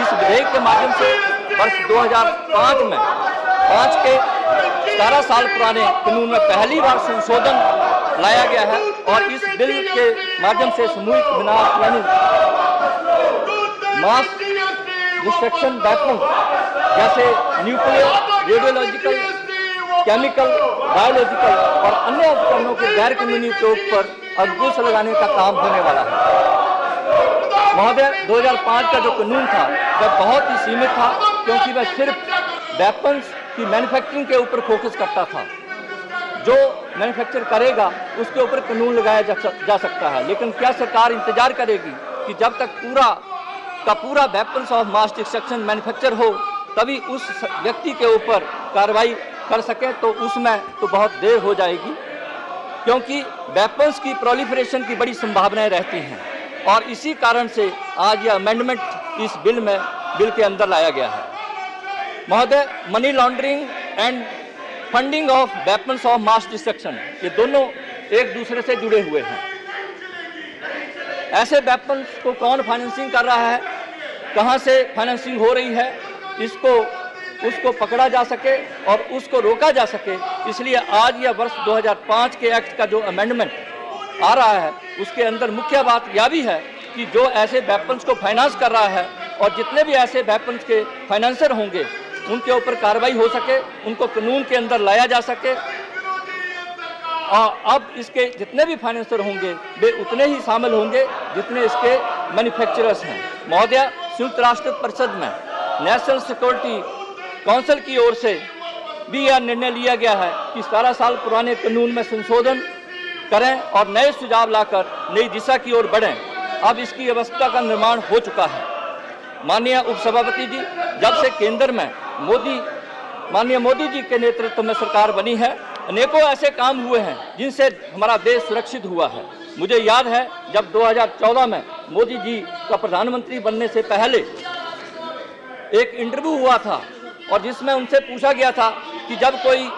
इस विधेयक के माध्यम से वर्ष 2005 में 5 के 17 साल पुराने कानून में पहली बार संशोधन लाया गया है। और इस बिल के माध्यम से सामूहिक विनाश यानी मास डिस्ट्रक्शन वेपन जैसे न्यूक्लियर, रेडियोलॉजिकल, केमिकल, बायोलॉजिकल और अन्य उपकरणों के गैर कानूनी उपयोग पर अंकुश लगाने का काम होने वाला है। महोदय, 2005 का जो कानून था वह बहुत ही सीमित था, क्योंकि वह सिर्फ वेपन्स की मैन्युफैक्चरिंग के ऊपर फोकस करता था। जो मैन्युफैक्चर करेगा उसके ऊपर कानून लगाया जा सकता है। लेकिन क्या सरकार इंतजार करेगी कि जब तक पूरा weapons of mass destruction manufacture हो तभी उस व्यक्ति के ऊपर कार्रवाई कर सके? तो उसमें तो बहुत देर हो जाएगी, क्योंकि वेपन्स की प्रोलिफरेशन की बड़ी संभावनाएं रहती हैं। और इसी कारण से आज यह अमेंडमेंट इस बिल के अंदर लाया गया है। महोदय, money laundering and funding of weapons of mass destruction, ये दोनों एक दूसरे से जुड़े हुए हैं। ऐसे वेपन्स को कौन फाइनेंसिंग कर रहा है, कहां से फाइनेंसिंग हो रही है, उसको पकड़ा जा सके और उसको रोका जा सके, इसलिए आज यह वर्ष 2005 के एक्ट का जो अमेंडमेंट आ रहा है उसके अंदर मुख्य बात यह भी है कि जो ऐसे वेपन्स को फाइनेंस कर रहा है और जितने भी ऐसे वेपन्स के फाइनेंसर होंगे उनके ऊपर कार्रवाई हो सके, उनको कानून के अंदर लाया जा सके। और अब इसके जितने भी फाइनेंसर होंगे वे उतने ही शामिल होंगे जितने इसके मैन्युफैक्चरर्स हैं। महोदय, संयुक्त राष्ट्र परिषद में नेशनल सिक्योरिटी काउंसिल की ओर से भी यह निर्णय लिया गया है कि 17 साल पुराने कानून में संशोधन करें और नए सुझाव लाकर नई दिशा की ओर बढ़ें। अब इसकी व्यवस्था का निर्माण हो चुका है। माननीय उपसभापति जी, जब से केंद्र में माननीय मोदी जी के नेतृत्व में सरकार बनी है, अनेकों ऐसे काम हुए हैं जिनसे हमारा देश सुरक्षित हुआ है। मुझे याद है जब 2014 में मोदी जी का प्रधानमंत्री बनने से पहले एक इंटरव्यू हुआ था और जिसमें उनसे पूछा गया था कि जब कोई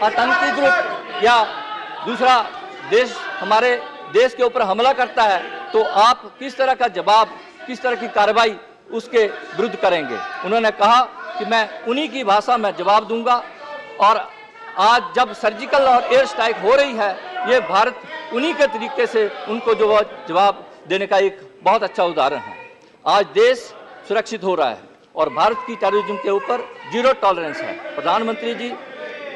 आतंकी ग्रुप या दूसरा देश हमारे देश के ऊपर हमला करता है तो आप किस तरह का जवाब, किस तरह की कार्रवाई उसके विरुद्ध करेंगे। उन्होंने कहा कि मैं उन्हीं की भाषा में जवाब दूंगा। और आज जब सर्जिकल और एयर स्ट्राइक हो रही है, ये भारत उन्हीं के तरीके से उनको जो जवाब देने का एक बहुत अच्छा उदाहरण है। आज देश सुरक्षित हो रहा है और भारत की टेररिज्म के ऊपर जीरो टॉलरेंस है। प्रधानमंत्री जी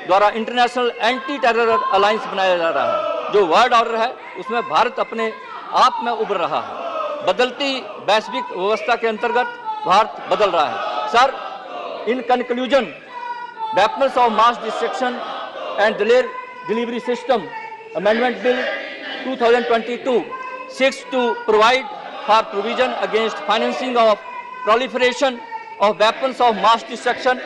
द्वारा इंटरनेशनल एंटी टेरर अलायंस बनाया जा रहा है। जो वर्ल्ड ऑर्डर है उसमें भारत अपने आप में उभर रहा है। बदलती वैश्विक व्यवस्था के अंतर्गत भारत बदल रहा है। Sir, in conclusion, weapons of mass destruction and delivery system amendment bill 2022 seeks to provide for provision against financing of proliferation of weapons of mass destruction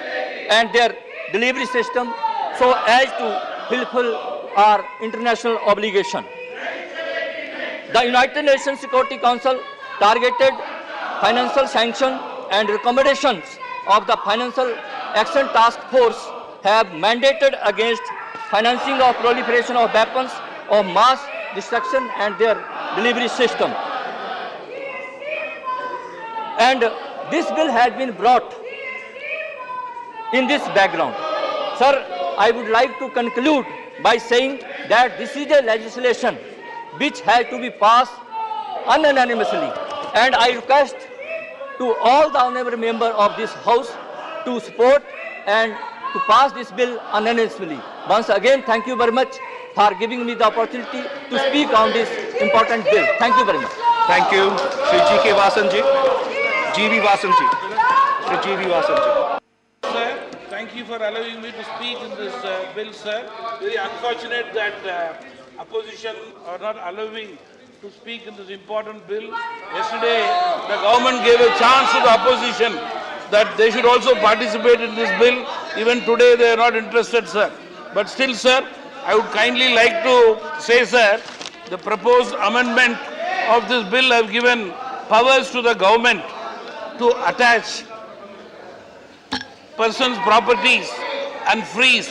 and their delivery system so as to fulfill or international obligation. The United Nations Security Council targeted financial sanction and recommendations of the Financial Action Task Force have mandated against financing of proliferation of weapons of mass destruction and their delivery system. And this bill has been brought in this background. Sir, I would like to conclude by saying that this is a legislation which has to be passed unanimously, and I request to all the honorable members of this House to support and to pass this bill unanimously. Once again, thank you very much for giving me the opportunity to speak on this important bill. Thank you very much. Thank you, Shri G.K. Vasan ji. G.V. Vasan ji. Shri G.V. Vasan ji. Sir, thank you for allowing me to speak in this bill, sir. Very unfortunate that opposition are not allowing to speak in this important bill. Yesterday, the government gave a chance to the opposition that they should also participate in this bill. Even today, they are not interested, sir. But still, sir, I would kindly like to say, sir, the proposed amendment of this bill have given powers to the government to attach persons' properties and freeze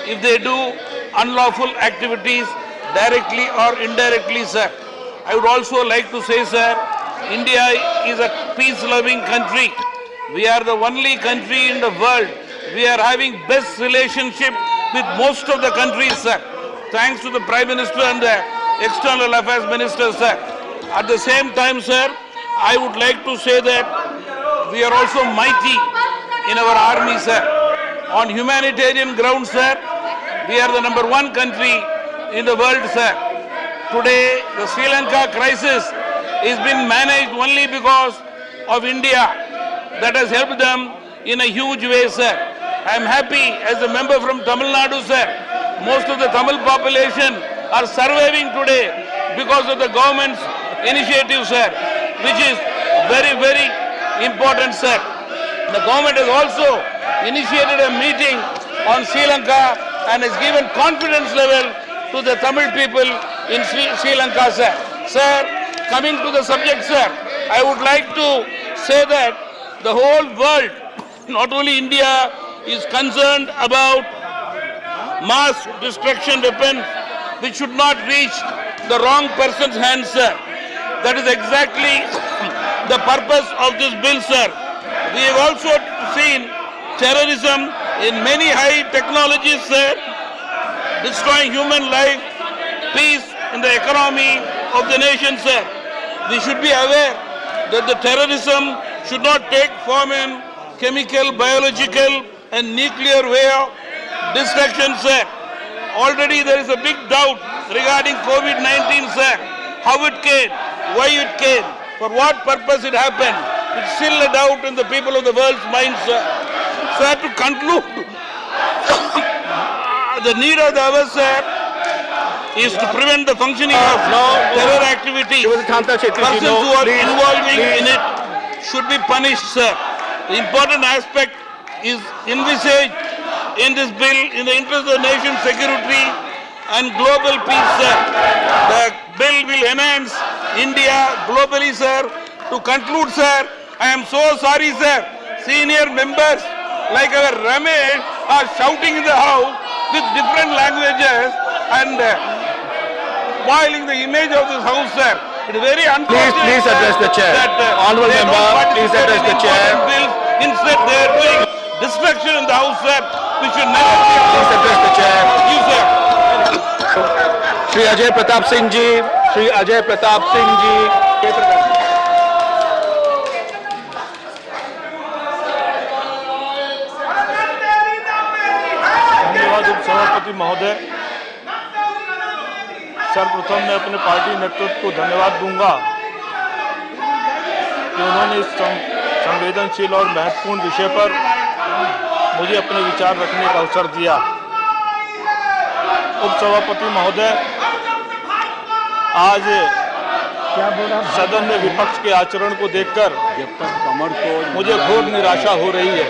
if they do unlawful activities directly or indirectly, sir. I would also like to say, sir, India is a peace-loving country. We are the only country in the world. We are having best relationship with most of the countries, sir. Thanks to the Prime Minister and the External Affairs Minister, sir. At the same time, sir, I would like to say that we are also mighty in our army, sir. On humanitarian grounds, sir, we are the #1 country in the world, sir. Today, the Sri Lanka crisis is been managed only because of India. That has helped them in a huge way, sir. I am happy as a member from Tamil Nadu, sir. Most of the Tamil population are surviving today because of the government's initiative, sir, which is very, very important, sir. The government has also initiated a meeting on Sri Lanka and has given confidence level to the Tamil people in Sri Lanka, sir. Sir, coming to the subject, sir, I would like to say that the whole world, not only India, is concerned about mass destruction weapons which should not reach the wrong person's hands, sir. That is exactly the purpose of this bill, sir. We have also seen terrorism in many high technologies, sir, destroying human life, peace in the economy of the nation, sir. We should be aware that the terrorism should not take form in chemical, biological and nuclear way of destruction, sir. Already there is a big doubt regarding COVID-19, sir. How it came, why it came, for what purpose it happened. It's still a doubt in the people of the world's minds, sir. Sir, to conclude, the need of the hour, sir, is to prevent the functioning of terror activities. Persons who are involving in it should be punished, sir. The important aspect is envisaged in this bill in the interest of the nation's security and global peace, sir. The bill will enhance India globally, sir. To conclude, sir, I am so sorry, sir. Senior members like our Ramesh are shouting in the house with different languages and spoiling the image of this house, sir. It is very unfortunate. Please address the chair. Honourable member, please address the chair. Instead, they are doing destruction in the house, sir. We should never be. Please address the chair. You, sir. Shri Ajay Pratap Singh ji. Shri Ajay Pratap Singh ji. धन्यवाद उपसभापति महोदय। सर्वप्रथम मैं अपने party नेतृत्व को धन्यवाद दूंगा कि उन्होंने इस संवेदनशील और महत्वपूर्ण विषय पर मुझे अपने विचार रखने का अवसर दिया। उपसभापति महोदय, आज सदन में विपक्ष के आचरण को देखकर मुझे घोर निराशा हो रही है।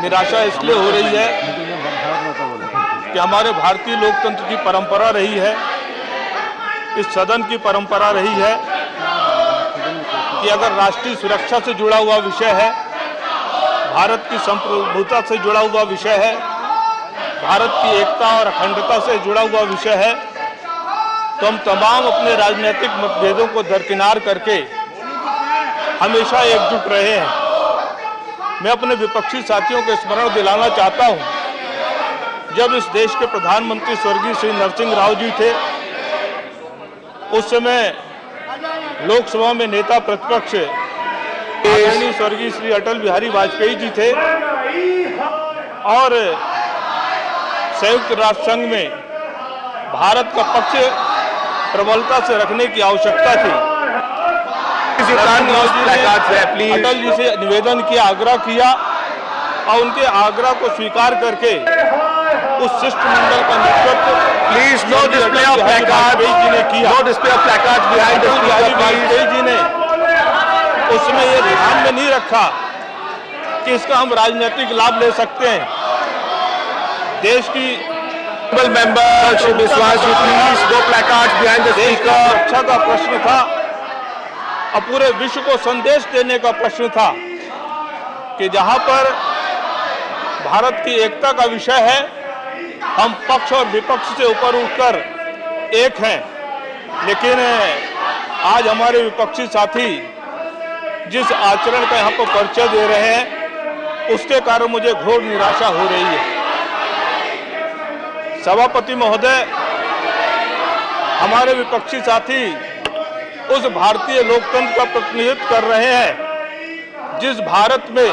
निराशा इसलिए हो रही है कि हमारे भारतीय लोकतंत्र की परंपरा रही है, इस सदन की परंपरा रही है कि अगर राष्ट्रीय सुरक्षा से जुड़ा हुआ विषय है, भारत की संप्रभुता से जुड़ा हुआ विषय है, भारत की एकता और अखंडता से जुड़ा हुआ विषय है, तो हम तमाम अपने राजनीतिक मतभेदों को दरकिनार करके हमेशा एकजुट रहे हैं। मैं अपने विपक्षी साथियों को स्मरण दिलाना चाहता हूं, जब इस देश के प्रधानमंत्री स्वर्गीय श्री नरसिंह राव जी थे, उस समय लोकसभा में नेता प्रतिपक्ष आदरणीय स्वर्गीय श्री अटल बिहारी वाजपेयी जी थे और संयुक्त राष्ट्र संघ में भारत का पक्ष प्रबलता से रखने की आवश्यकता थी। अटल जी से निवेदन किया, आग्रह किया और उनके आग्रह को स्वीकार करके उस शिष्टमंडल का नेतृत्व please no display of placard ji ने किया। No display of placard behind the speaker Vajpayee ji ने उसमें ये ध्यान में नहीं रखा कि इसका हम राजनीतिक लाभ ले सकते हैं। देश की member Shri Vishwas ji please no placard behind the speaker. सुरक्षा का प्रश्न था और पूरे विश्व को संदेश देने का प्रश्न था कि जहां पर भारत की एकता का विषय है, हम पक्ष और विपक्ष से ऊपर उठकर एक हैं। लेकिन आज हमारे विपक्षी साथी जिस आचरण का यहाँ पर परिचय दे रहे हैं, उसके कारण मुझे घोर निराशा हो रही है। सभापति महोदय, हमारे विपक्षी साथी उस भारतीय लोकतंत्र का प्रतिनिधित्व कर रहे हैं जिस भारत में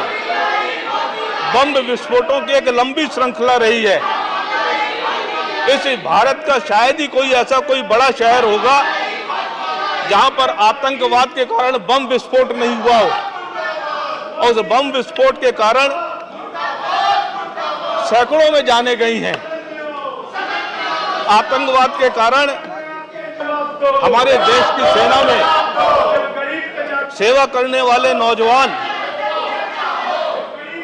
बम विस्फोटों की एक लंबी श्रृंखला रही है। इस भारत का शायद ही कोई ऐसा कोई बड़ा शहर होगा जहां पर आतंकवाद के कारण बम विस्फोट नहीं हुआ हो, और उस बम विस्फोट के कारण सैकड़ों में जाने गई हैं। आतंकवाद के कारण हमारे देश की सेना में सेवा करने वाले नौजवान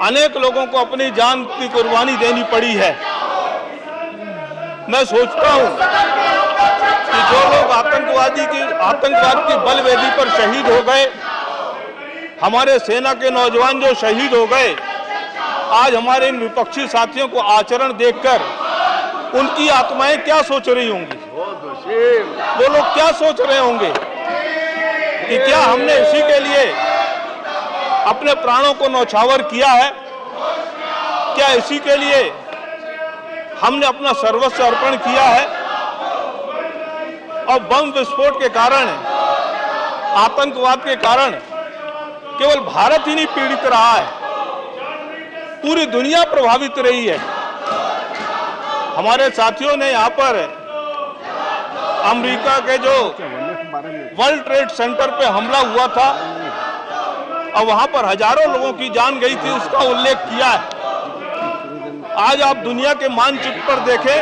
अनेक लोगों को अपनी जान की कुर्बानी देनी पड़ी है। मैं सोचता हूं कि जो लोग आतंकवाद की बलवेदी पर शहीद हो गए, हमारे सेना के नौजवान जो शहीद हो गए, आज हमारे इन विपक्षी साथियों को आचरण देखकर उनकी आत्माएं क्या सोच रही होंगी? वो लोग क्या सोच रहे होंगे कि क्या हमने इसी के लिए अपने प्राणों को न्यौछावर किया है? क्या इसी के लिए हमने अपना सर्वस्व अर्पण किया है? और बम विस्फोट के कारण, आतंकवाद के कारण केवल भारत ही नहीं पीड़ित रहा है, पूरी दुनिया प्रभावित रही है। हमारे साथियों ने यहाँ पर अमेरिका के जो वर्ल्ड ट्रेड सेंटर पे हमला हुआ था और वहां पर हजारों लोगों की जान गई थी, उसका उल्लेख किया है। आज आप दुनिया के मानचित्र पर देखें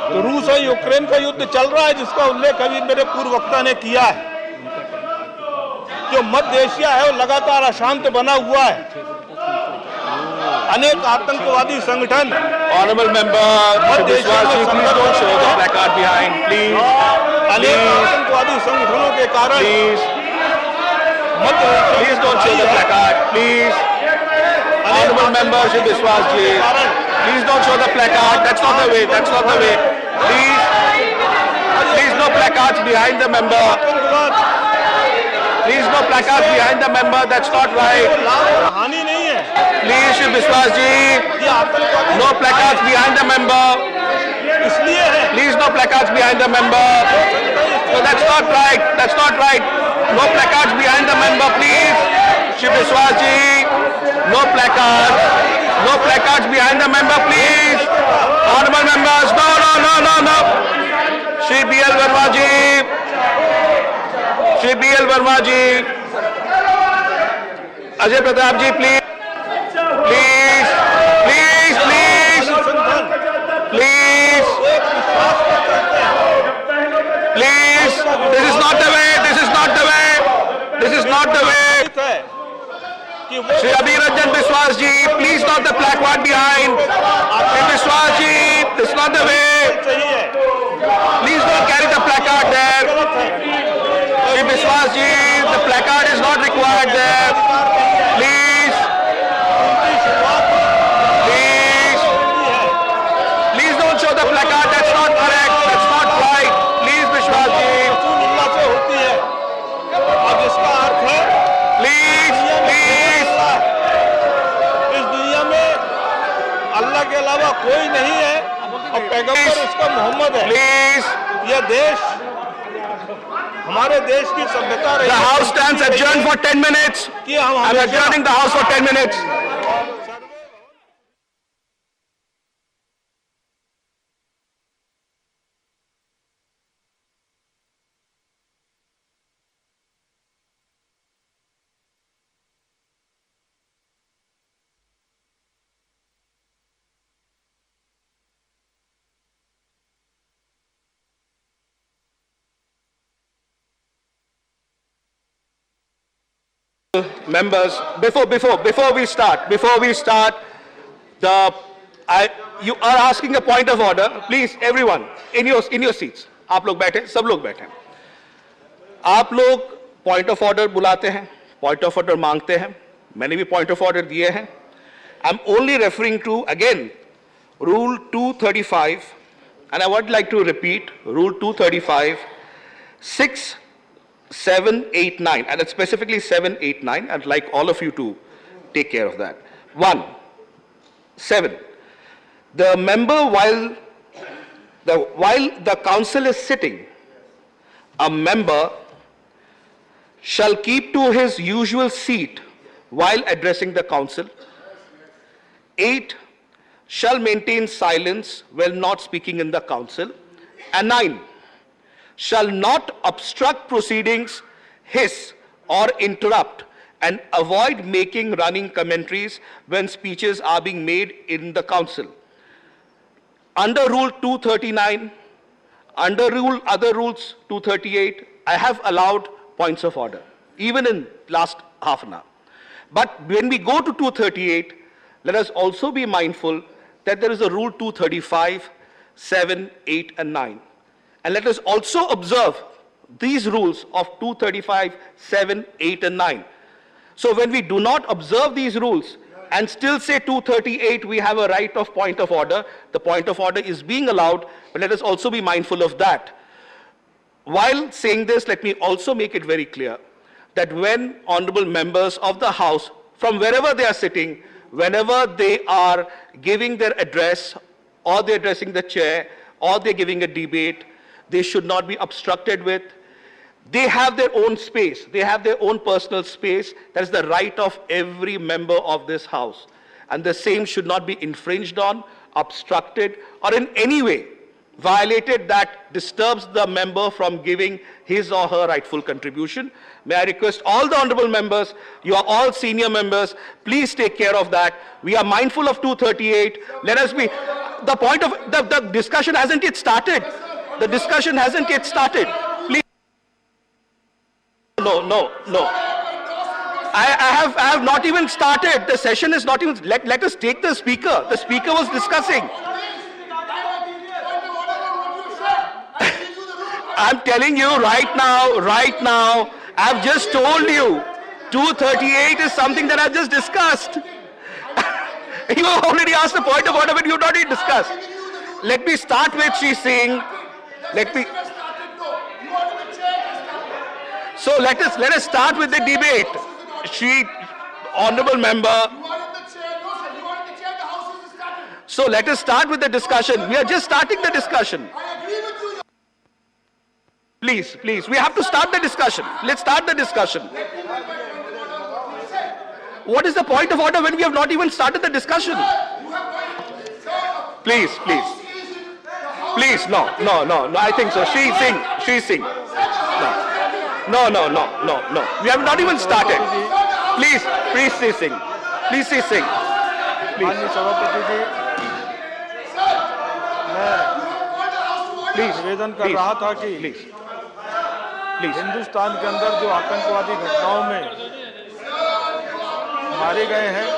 तो रूस और यूक्रेन का युद्ध चल रहा है, जिसका उल्लेख अभी मेरे पूर्व वक्ता ने किया है। जो मध्य एशिया है वो लगातार अशांत बना हुआ है। अनेक आतंकवादी संगठन, honourable member Vishwas ji please don't show the placard behind please. अनेक आतंकवादी संगठनों के कारण please don't show the placard please. Honourable member Shri Vishwas ji please don't show the placard, that's not the way, that's not the way. Please no placards behind the member, please no placards behind the member, that's not right. हानि नहीं है। Please Shri Vishwas ji, no placards behind the member, इसलिए है। Please no placards behind the member, so that's not right, that's not right. No placards behind the member, please. Shri Vishwas ji, no placards behind the member, please. Honorable members, no. Shri B.L. Verma ji, Shri B.L. Verma ji, Ajay Pratap ji, please. This is not the way. Shri Abhi Ranjan Biswas ji, please not the placard behind. Shri Biswas ji, this is not the way. Please don't carry the placard there. Shri Biswas ji, the placard is not required there. Please. Please don't show the placard. That's not correct. That's not right. Please, Biswas ji. अब इसका अर्थ है Please. इस दुनिया में अल्लाह के अलावा कोई नहीं है और पैगंबर उसका मोहम्मद है। Please. यह देश हमारे देश की सभ्यता रही। The House stands adjourned for 10 minutes. I'm adjourning the House for 10 minutes. Members, before we start, you are asking a point of order. Please, everyone, in your seats. आप लोग बैठे, सब लोग बैठे. आप लोग point of order बुलाते हैं, point of order मांगते हैं. मैंने भी point of order दिए हैं. I'm only referring to again Rule 235, and I would like to repeat Rule 235, 6, 7, 8, 9, and it's specifically 7, 8, 9. I'd like all of you to take care of that. 1, 7. The member while the council is sitting, a member shall keep to his usual seat while addressing the council. 8, shall maintain silence while not speaking in the council. And 9, shall not obstruct proceedings, hiss or interrupt, and avoid making running commentaries when speeches are being made in the council. Under Rule 239, under other rules 238, I have allowed points of order, even in last half an hour. But when we go to 238, let us also be mindful that there is a Rule 235, 7, 8, and 9. And let us also observe these rules of 235, 7, 8, and 9. So when we do not observe these rules and still say 238, we have a right of point of order, the point of order is being allowed, but let us also be mindful of that. While saying this, let me also make it very clear that when honorable members of the House, from wherever they are sitting, whenever they are giving their address, or they're addressing the chair, or they're giving a debate, they should not be obstructed with. They have their own space. They have their own personal space. That is the right of every member of this House. And the same should not be infringed on, obstructed, or in any way violated that disturbs the member from giving his or her rightful contribution. May I request all the honorable members, you are all senior members, please take care of that. We are mindful of 238. Let us be, the point of, the discussion hasn't yet started. The discussion hasn't yet started. Please. No. I have not even started. The session is not even, let us take the speaker. The speaker was discussing. I'm telling you right now, I've just told you, 238 is something that I've just discussed. You have already asked the point of order, but you've not even discussed. Let me start with Shri Singh. So let us start with the debate. Shri honorable member. So let us start with the discussion. We are just starting the discussion. Please, we have to start the discussion. Let's start the discussion. What is the point of order when we have not even started the discussion? Please. No. I think so. Shri Singh. No. We have not even started. Please, Shri Singh. Please. निवेदन कर रहा था कि हिंदुस्तान के अंदर जो आतंकवादी घटनाओं में मारे गए हैं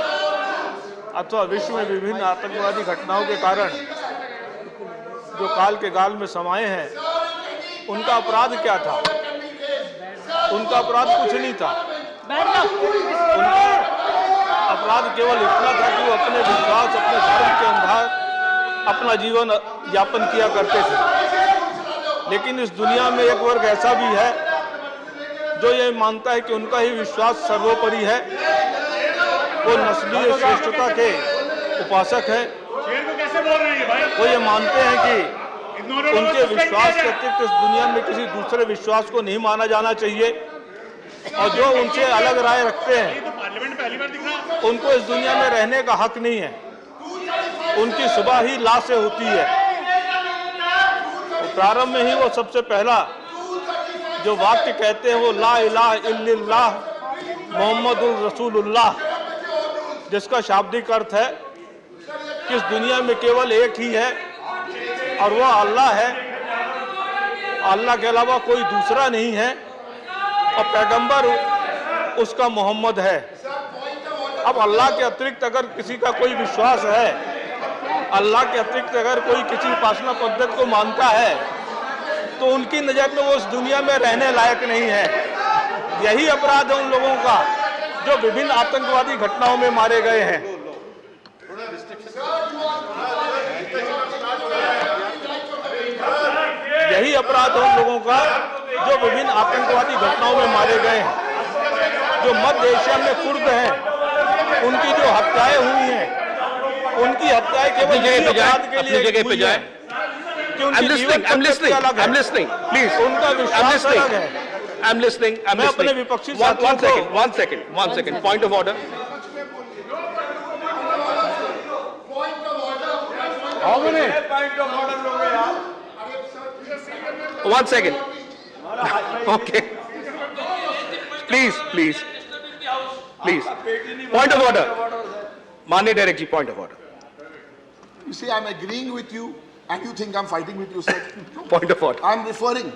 अथवा विश्व में विभिन्न आतंकवादी घटनाओं के कारण जो काल के गाल में समाये हैं, उनका अपराध क्या था? उनका अपराध कुछ नहीं था। उनका अपराध केवल इतना था कि वो अपने विश्वास, अपने धर्म के अनुसार अपना जीवन यापन किया करते थे। लेकिन इस दुनिया में एक वर्ग ऐसा भी है जो ये मानता है कि उनका ही विश्वास सर्वोपरि है। वो नस्लीय श्रेष्ठता के उपासक है। वो ये मानते हैं कि उनके विश्वास के अतिरिक्त इस दुनिया में किसी दूसरे विश्वास को नहीं माना जाना चाहिए, और जो उनसे अलग राय रखते हैं उनको इस दुनिया में रहने का हक नहीं है। उनकी सुबह ही ला से होती है। तो प्रारंभ में ही वो सबसे पहला जो वाक्य कहते हैं वो ला इलाहा इल्लल्लाह मोहम्मदुर रसूलुल्लाह, जिसका शाब्दिक अर्थ है कि इस दुनिया में केवल एक ही है और वह अल्लाह है। अल्लाह के अलावा कोई दूसरा नहीं है और पैगंबर उसका मोहम्मद है। अब अल्लाह के अतिरिक्त अगर किसी का कोई विश्वास है, अल्लाह के अतिरिक्त अगर कोई किसी उपासना पद्धति को मानता है, तो उनकी नज़र में वो इस दुनिया में रहने लायक नहीं है। यही अपराध है उन लोगों का जो विभिन्न आतंकवादी घटनाओं में मारे गए हैं। यही अपराध है उन लोगों का जो विभिन्न आतंकवादी घटनाओं में मारे गए हैं। जो मध्य एशिया में कुर्द हैं, उनकी जो हत्याएं हुई हैं, उनकी हत्याएं केवल अपराध के लिए हुई हैं कि उनकी जीवन I'm listening. Please. उनका विश्वास अलग है। I'm listening. मैं अपने विपक्षी One second. Point of order. How many? Point of order लोगे यार? 1 second. Okay. Please. Point of order. Mane Direct ji, point of order. You see, I'm agreeing with you, and you think I'm fighting with you, sir. Point of order. I'm referring.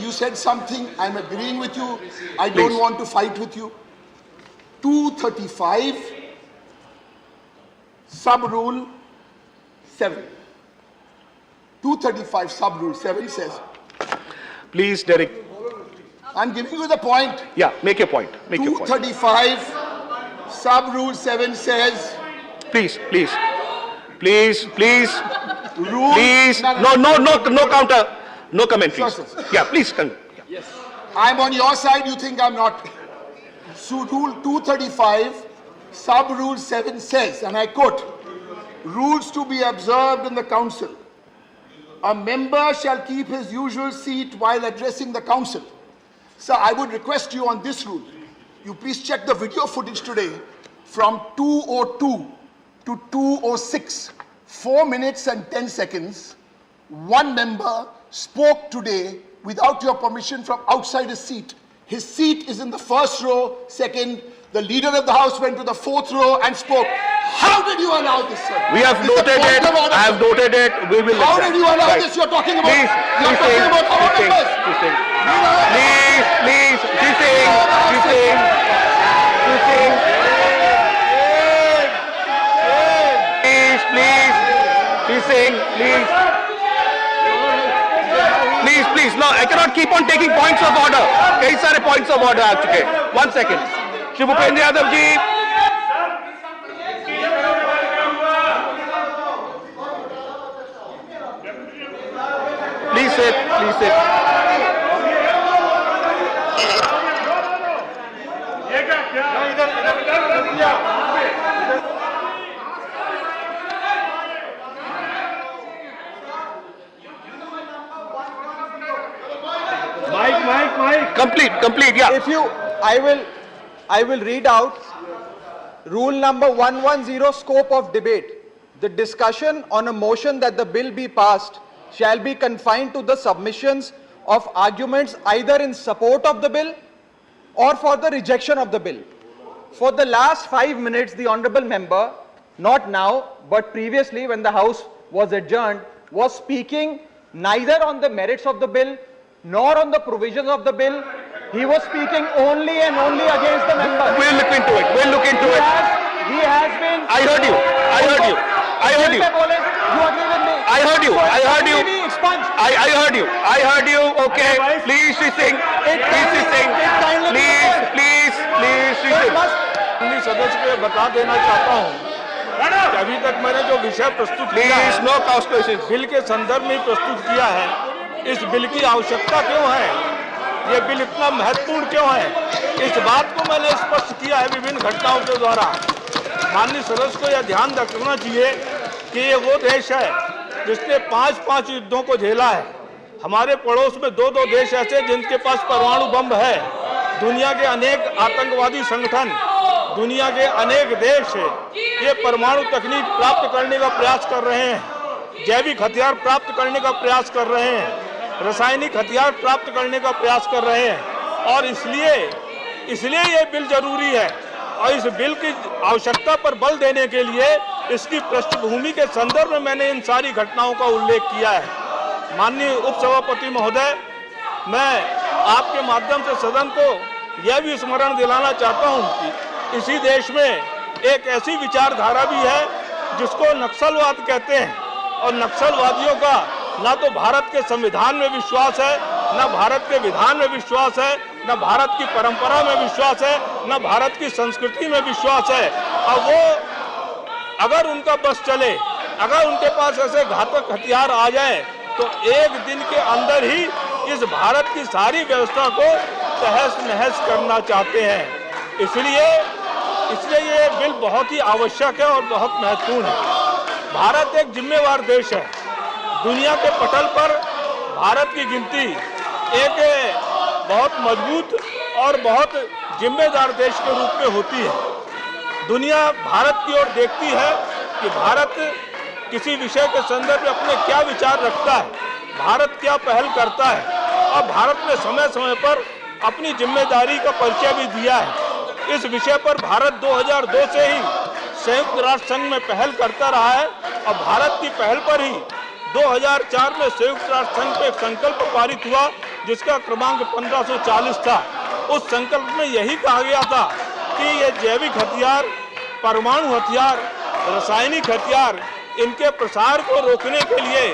You said something. I'm agreeing with you. I don't Please. want to fight with you. 235 sub rule 7. 235 sub rule 7 says. Please, Derek. I'm giving you the point. Yeah, make your point. 235 sub rule 7 says. Please. Rule. Please. No counter. No comment, please. Sure, sir. Yeah, please. Yes. I'm on your side, you think I'm not. So rule 235, sub rule 7 says, and I quote, rules to be observed in the council. A member shall keep his usual seat while addressing the council. Sir, I would request you on this rule, you please check the video footage today from 2:02 to 2:06, 4 minutes and 10 seconds. One member spoke today without your permission from outside his seat. His seat is in the first row. Second, the leader of the house went to the 4th row and spoke. How did you allow this, sir? We have noted it. I have noted it. We will. How did you allow this? You're talking about. Please, you're talking about our members. Please. She's saying. Please. No, I cannot keep on taking points of order. कई सारे points of order आ चुके. 1 second. Shri Bhupendra Yadav ji. Please sit. Mike. Complete, yeah. If you, I will read out rule number 110, scope of debate. The discussion on a motion that the bill be passed shall be confined to the submissions of arguments either in support of the bill or for the rejection of the bill. For the last 5 minutes, the honorable member, not now, but previously when the House was adjourned, was speaking neither on the merits of the bill, nor on the provisions of the bill, He was speaking only and only against the member. We'll look into it. We'll look into it. He has been. I heard you. I heard you. I heard you. You agree with me? I heard you. I heard you. Be expunged. I heard you. I heard you. Okay. Please, Shri Singh. Please, Shri Singh. Please, Shri Singh. अपनी सदस्य को बता देना चाहता हूं कि अभी तक मैंने जो विषय प्रस्तुत किया है, Please, no cross questions. Bill के संदर्भ में प्रस्तुत किया है, इस बिल की आवश्यकता क्यों है, ये बिल इतना महत्वपूर्ण क्यों है, इस बात को मैंने स्पष्ट किया है विभिन्न घटनाओं के द्वारा। माननीय सदस्य को यह ध्यान रखना चाहिए कि ये वो देश है जिसने 5 युद्धों को झेला है। हमारे पड़ोस में 2 देश ऐसे जिनके पास परमाणु बम है। दुनिया के अनेक आतंकवादी संगठन, दुनिया के अनेक देश ये परमाणु तकनीक प्राप्त करने का प्रयास कर रहे हैं, जैविक हथियार प्राप्त करने का प्रयास कर रहे हैं, रासायनिक हथियार प्राप्त करने का प्रयास कर रहे हैं। और इसलिए ये बिल जरूरी है। और इस बिल की आवश्यकता पर बल देने के लिए इसकी पृष्ठभूमि के संदर्भ में मैंने इन सारी घटनाओं का उल्लेख किया है। माननीय उपसभापति महोदय, मैं आपके माध्यम से सदन को यह भी स्मरण दिलाना चाहता हूं कि इसी देश में एक ऐसी विचारधारा भी है जिसको नक्सलवाद कहते हैं। और नक्सलवादियों का ना तो भारत के संविधान में विश्वास है, न भारत के विधान में विश्वास है, न भारत की परंपरा में विश्वास है, न भारत की संस्कृति में विश्वास है। और वो अगर उनका बस चले, अगर उनके पास ऐसे घातक हथियार आ जाए तो एक दिन के अंदर ही इस भारत की सारी व्यवस्था को तहस नहस करना चाहते हैं। इसलिए ये बिल बहुत ही आवश्यक है और बहुत महत्वपूर्ण है। भारत एक जिम्मेवार देश है। दुनिया के पटल पर भारत की गिनती एक बहुत मजबूत और बहुत जिम्मेदार देश के रूप में होती है। दुनिया भारत की ओर देखती है कि भारत किसी विषय के संदर्भ में अपने क्या विचार रखता है, भारत क्या पहल करता है। और भारत ने समय समय पर अपनी जिम्मेदारी का परिचय भी दिया है। इस विषय पर भारत 2002 से ही संयुक्त राष्ट्र संघ में पहल करता रहा है। और भारत की पहल पर ही 2004 में संयुक्त राष्ट्र संघ पे एक संकल्प पारित हुआ जिसका क्रमांक 1540 था। उस संकल्प में यही कहा गया था कि ये जैविक हथियार, परमाणु हथियार, रासायनिक हथियार, इनके प्रसार को रोकने के लिए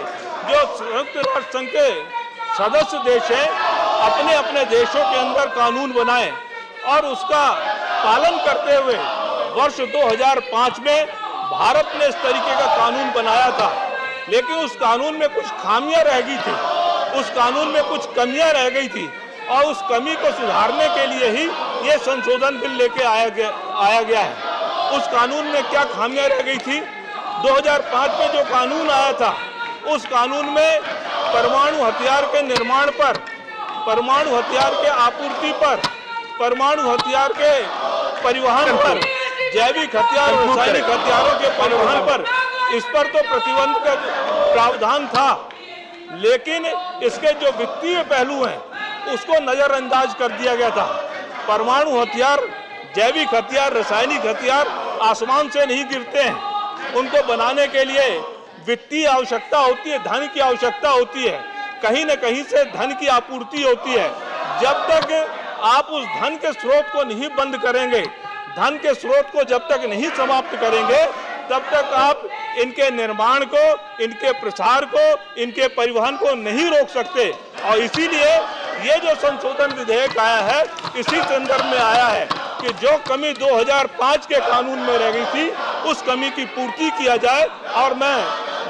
जो संयुक्त राष्ट्र संघ के सदस्य देश हैं अपने अपने देशों के अंदर कानून बनाएं। और उसका पालन करते हुए वर्ष 2005 में भारत ने इस तरीके का कानून बनाया था। लेकिन उस कानून में कुछ खामियां रह गई थी, उस कानून में कुछ कमियां रह गई थी। और उस कमी को सुधारने के लिए ही ये संशोधन बिल लेके आया गया है। उस कानून में क्या खामियां रह गई थी? 2005 में जो कानून आया था उस कानून में परमाणु हथियार के निर्माण पर, परमाणु हथियार के आपूर्ति पर, परमाणु हथियार के परिवहन पर, जैविक हथियार, रासायनिक हथियारों के परिवहन पर, इस पर तो प्रतिबंध का प्रावधान था। लेकिन इसके जो वित्तीय पहलू हैं उसको नजरअंदाज कर दिया गया था। परमाणु हथियार, जैविक हथियार, रासायनिक हथियार आसमान से नहीं गिरते हैं। उनको बनाने के लिए वित्तीय आवश्यकता होती है, धन की आवश्यकता होती है, कहीं न कहीं से धन की आपूर्ति होती है। जब तक आप उस धन के स्रोत को नहीं बंद करेंगे, धन के स्रोत को जब तक नहीं समाप्त करेंगे, तब तक आप इनके निर्माण को, इनके प्रसार को, इनके परिवहन को नहीं रोक सकते। और इसीलिए ये जो संशोधन विधेयक आया है इसी संदर्भ में आया है कि जो कमी 2005 के कानून में रह गई थी उस कमी की पूर्ति किया जाए। और मैं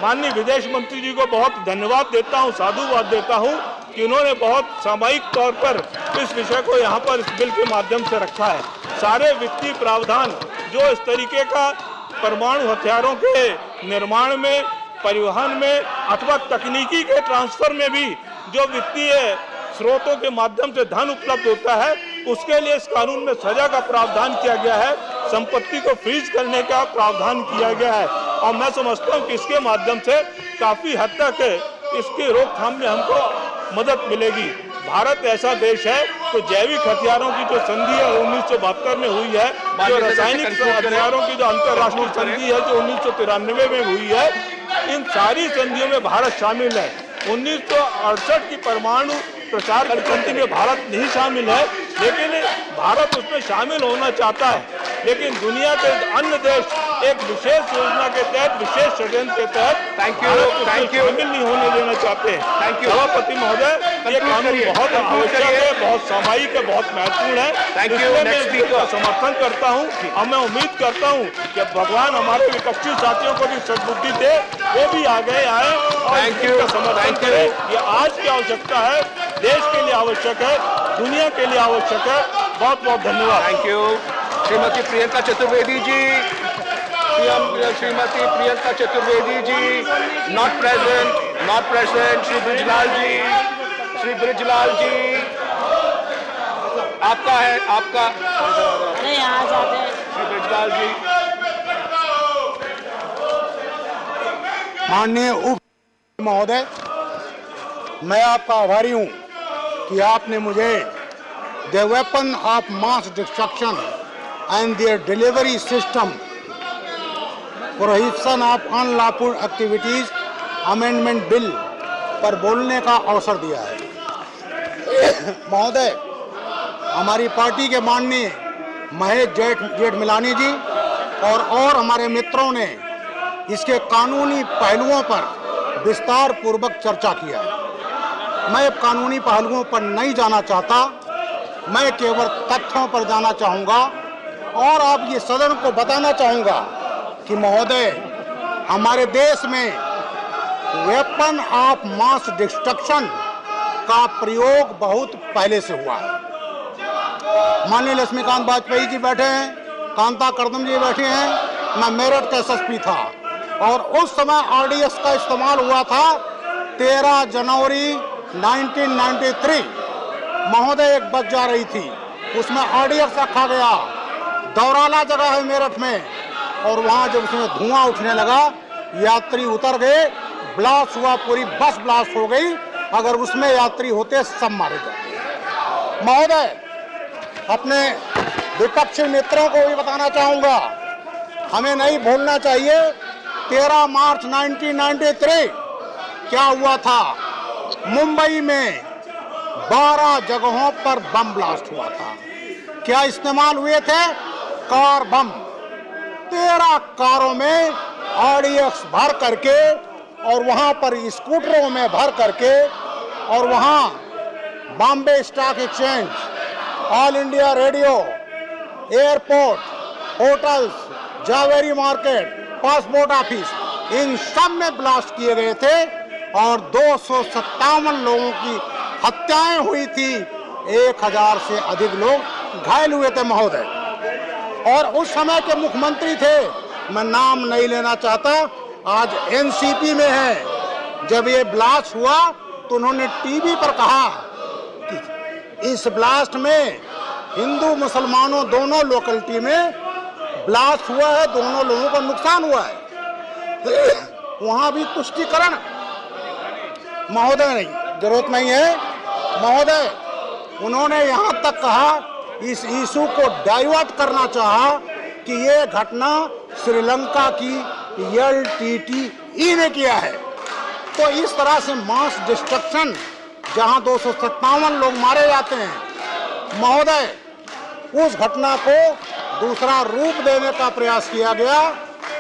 माननीय विदेश मंत्री जी को बहुत धन्यवाद देता हूं, साधुवाद देता हूं कि उन्होंने बहुत सामयिक तौर पर इस विषय को यहाँ पर इस बिल के माध्यम से रखा है। सारे वित्तीय प्रावधान जो इस तरीके का परमाणु हथियारों के निर्माण में, परिवहन में अथवा तकनीकी के ट्रांसफर में भी जो वित्तीय स्रोतों के माध्यम से धन उपलब्ध होता है उसके लिए इस कानून में सजा का प्रावधान किया गया है, संपत्ति को फ्रीज करने का प्रावधान किया गया है। और मैं समझता हूँ कि इसके माध्यम से काफी हद तक इसकी रोकथाम में हमको मदद मिलेगी। भारत ऐसा देश है तो जैविक हथियारों की जो संधि है 1972 में हुई है, जो रासायनिक हथियारों की जो अंतर्राष्ट्रीय संधि है जो 1993 में हुई है, इन सारी संधियों में भारत शामिल है। 1968 की परमाणु प्रचार करते में भारत नहीं शामिल है, लेकिन भारत उसमें शामिल होना चाहता है, लेकिन दुनिया के अन्य देश एक विशेष योजना के तहत, विशेष षड्यंत्र के तहत शामिल नहीं होने देना चाहते हैं। सभापति महोदय, ये कानून बहुत आवश्यक है, बहुत सामायिक है, बहुत महत्वपूर्ण है। इसलिए मैं इसका समर्थन करता हूँ और मैं उम्मीद करता हूँ कि भगवान हमारे विपक्षी साथियों को भी सद्बुद्धि दे, वो भी आगे आए और इसका समर्थन करें। ये आज की आवश्यकता है, देश के लिए आवश्यक है, दुनिया के लिए आवश्यक है। बहुत बहुत धन्यवाद। Thank you. Shrimati Priyanka Chaturvedi ji, Shrimati Priyanka Chaturvedi ji not present. Shri Brijlal ji, आपका है, आपका। अरे यहाँ जाते हैं। श्री ब्रिजलाल जी। माननीय उप महोदय, मैं आपका आभारी हूँ कि आपने मुझे the weapon of mass destruction and there delivery system prohibition of unlawful activities amendment bill पर बोलने का अवसर दिया है। महोदय, हमारी पार्टी के माननीय महेश जेठमलानी जी और हमारे मित्रों ने इसके कानूनी पहलुओं पर विस्तार पूर्वक चर्चा किया है। मैं कानूनी पहलुओं पर नहीं जाना चाहता, मैं केवल तथ्यों पर जाना चाहूँगा और आप ये सदन को बताना चाहूँगा कि महोदय, हमारे देश में वेपन ऑफ मास डिस्ट्रक्शन का प्रयोग बहुत पहले से हुआ है। माननीय लक्ष्मीकांत वाजपेयी जी बैठे हैं, कांता कर्दम जी बैठे हैं, मैं मेरठ का एसएसपी था और उस समय आरडीएक्स का इस्तेमाल हुआ था 13 जनवरी 1993। महोदय, एक बस जा रही थी, उसमें आरडीएक्स रखा गया, दौराला जगह है मेरठ में, और वहां जब उसमें धुआं उठने लगा, यात्री उतर गए, ब्लास्ट हुआ, पूरी बस ब्लास्ट हो गई। अगर उसमें यात्री होते सब मारे जाते। महोदय, अपने विपक्षी मित्रों को भी बताना चाहूंगा, हमें नहीं भूलना चाहिए 13 मार्च 1993 क्या हुआ था। मुंबई में 12 जगहों पर बम ब्लास्ट हुआ था। क्या इस्तेमाल हुए थे? Car bomb. 13 कारों में आरडीएक्स भर करके और वहां पर स्कूटरों में भर करके, और वहां Bombay stock exchange, all India radio, airport, hotels, Zaveri market, passport office, इन सब में ब्लास्ट किए गए थे और 257 लोगों की हत्याएं हुई थी। 1000 से अधिक लोग घायल हुए थे महोदय। और उस समय के मुख्यमंत्री थे, मैं नाम नहीं लेना चाहता, आज एनसीपी में है। जब ये ब्लास्ट हुआ तो उन्होंने टीवी पर कहा कि इस ब्लास्ट में हिंदू मुसलमानों दोनों लोकेलिटी में ब्लास्ट हुआ है, दोनों लोगों का नुकसान हुआ है। वहां भी तुष्टीकरण महोदय नहीं, जरूरत नहीं है महोदय। उन्होंने यहां तक कहा, इस इशू को डाइवर्ट करना चाहा कि ये घटना श्रीलंका की LTTE ने किया है। तो इस तरह से मास डिस्ट्रक्शन, जहां 257 लोग मारे जाते हैं महोदय, उस घटना को दूसरा रूप देने का प्रयास किया गया।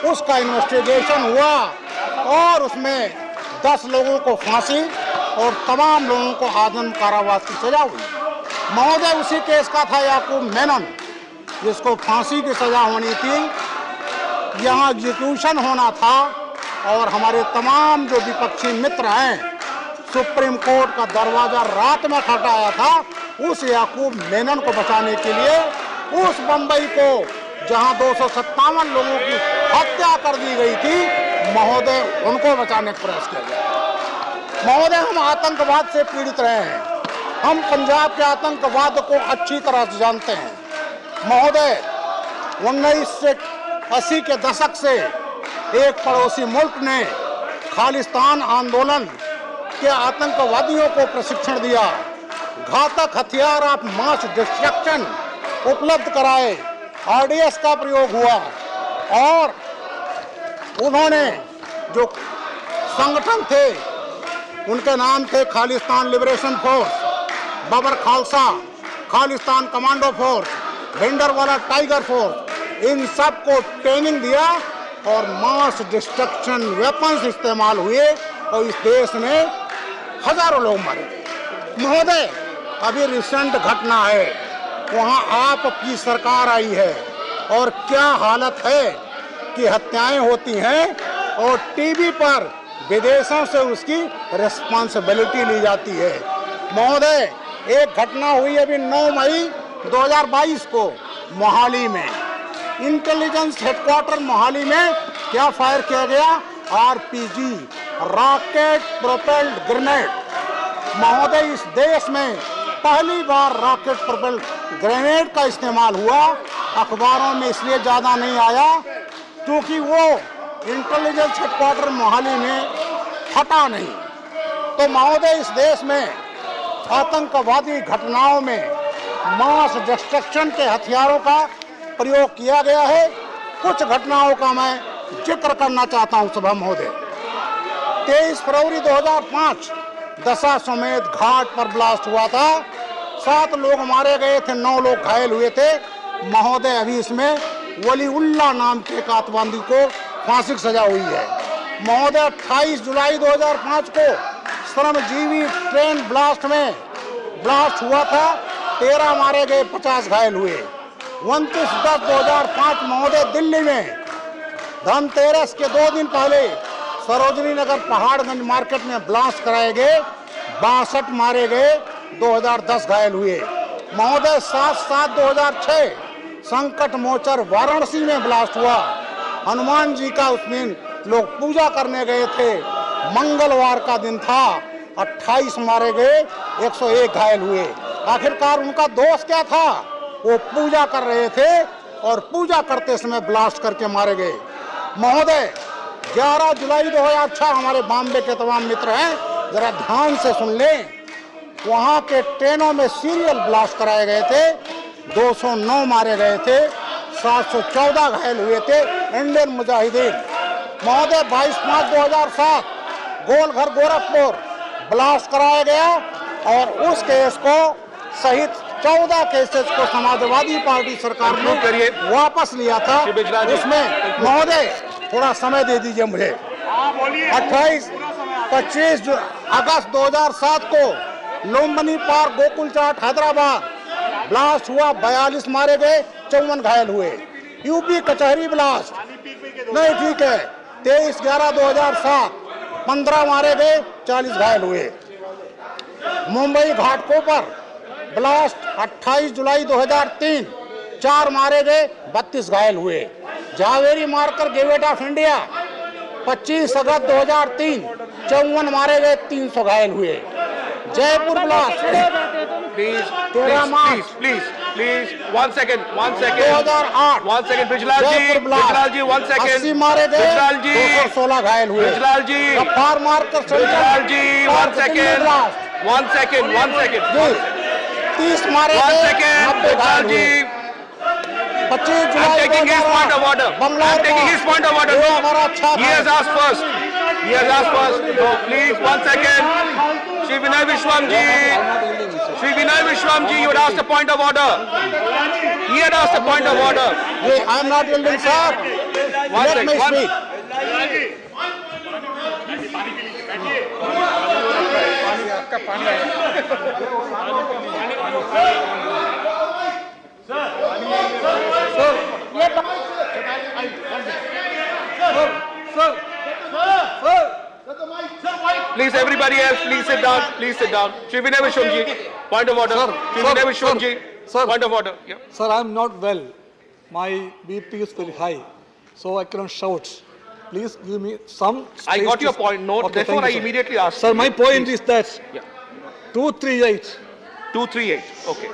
उसका इन्वेस्टिगेशन हुआ और उसमें 10 लोगों को फांसी और तमाम लोगों को आजीवन कारावास की सजा हुई। महोदय, उसी केस का था याकूब मेनन, जिसको फांसी की सजा होनी थी, यहाँ एग्जीक्यूशन होना था। और हमारे तमाम जो विपक्षी मित्र हैं, सुप्रीम कोर्ट का दरवाजा रात में खटखटाया था उस याकूब मेनन को बचाने के लिए। उस बंबई को जहां 257 लोगों की हत्या कर दी गई थी महोदय, उनको बचाने का प्रयास किया गया। महोदय, हम आतंकवाद से पीड़ित रहे हैं, हम पंजाब के आतंकवाद को अच्छी तरह से जानते हैं महोदय। 1980 के दशक से एक पड़ोसी मुल्क ने खालिस्तान आंदोलन के आतंकवादियों को प्रशिक्षण दिया, घातक हथियार ऑफ मास डिस्ट्रक्शन उपलब्ध कराए, आरडीएक्स का प्रयोग हुआ और उन्होंने जो संगठन थे उनके नाम थे Khalistan liberation force, Babbar Khalsa, Khalistan commando force, Bhindranwale tiger force, इन सब को ट्रेनिंग दिया और मास डिस्ट्रक्शन वेपन्स इस्तेमाल हुए और इस देश में हजारों लोग मरे। महोदय, अभी रिसेंट घटना है, वहाँ आपकी सरकार आई है और क्या हालत है कि हत्याएं होती हैं और टीवी पर विदेशों से उसकी रिस्पॉन्सिबिलिटी ली जाती है। महोदय, एक घटना हुई अभी 9 मई 2022 को मोहाली में, इंटेलिजेंस हेडक्वार्टर मोहाली में क्या फायर किया गया? RPG, rocket propelled grenade. महोदय, इस देश में पहली बार रॉकेट प्रोपेल्ड ग्रेनेड का इस्तेमाल हुआ। अखबारों में इसलिए ज्यादा नहीं आया क्योंकि वो इंटेलिजेंस हेडक्वार्टर मोहाली में हटा नहीं। तो महोदय, इस देश में आतंकवादी घटनाओं में मास डिस्ट्रक्शन के हथियारों का प्रयोग किया गया है। कुछ घटनाओं का मैं जिक्र करना चाहता हूं सभा महोदय। 23 फरवरी 2005 दशाश्वमेध घाट पर ब्लास्ट हुआ था। 7 लोग मारे गए थे, 9 लोग घायल हुए थे। महोदय, अभी इसमें वलीउल्लाह नाम के एक आतंकवादी को फांसी की सजा हुई है। महोदय, 28 जुलाई 2005 को श्रमजीवी ट्रेन ब्लास्ट में ब्लास्ट हुआ था, 13 मारे गए, 50 घायल हुए। 29/10/2005 महोदय, दिल्ली में धनतेरस के 2 दिन पहले सरोजनी नगर पहाड़गंज मार्केट में ब्लास्ट कराए गए, 62 मारे गए, 2010 घायल हुए। महोदय, 7/7/2006 संकट मोचर वाराणसी में ब्लास्ट हुआ। हनुमान जी का उस दिन लोग पूजा करने गए थे, मंगलवार का दिन था, 28 मारे गए, 101 घायल हुए। आखिरकार उनका दोष क्या था? वो पूजा कर रहे थे और पूजा करते समय ब्लास्ट करके मारे गए। महोदय, 11 जुलाई 2006 हमारे बॉम्बे के तमाम मित्र हैं, जरा ध्यान से सुन लें। वहाँ के ट्रेनों में सीरियल ब्लास्ट कराए गए थे, 209 मारे गए थे, 714 घायल हुए थे इंडियन मुजाहिदीन। महोदय, 22/5/2007 गोलघर गोरखपुर ब्लास्ट कराया गया और उस केस को सहित 14 केसेस को समाजवादी पार्टी सरकार ने वापस लिया था। उसमें महोदय, थोड़ा समय दे दीजिए मुझे। 25 अगस्त 2007 को लुम्बिनी पार्क गोकुल चाट हैदराबाद ब्लास्ट हुआ, 42 मारे गए, 54 घायल हुए। यूपी कचहरी ब्लास्ट नहीं, ठीक है, 23/11/2007 15 मारे गए, 40 घायल हुए। मुंबई घाटकोपर ब्लास्ट 28 जुलाई 2003 4 मारे गए, 32 घायल हुए। Zaveri market gateway of India 25 अगस्त 2003 54 मारे गए, 300 घायल हुए। Jaipur blast please 1 second 2008 1 second Brijlal ji 1 second 80 मारे गए, 216 घायल हुए। बिजलाल जी गफ्फार मार्कर बिजलाल जी 1 सेकंड 30 मारे गए, 90 घायल हुए। 25 जुलाई taking his point of order. I'm taking his point of order. No, he has asked first. No, please, 1 second. Shri Vinay Vishwam ji, you had asked a point of order. He had asked a point of order. I am not yielding, sir. Let me speak. Please, everybody else, please sit down. Shri Vinay Vishwam ji, point of order. Shri Vinay Vishwam ji, point of order. Yeah. Sir, I am not well. My BP is very high, so I cannot shout. Please give me some space. I got your point. Note. Okay, therefore, I you, immediately asked. Sir, my point is that 238. 238. Okay.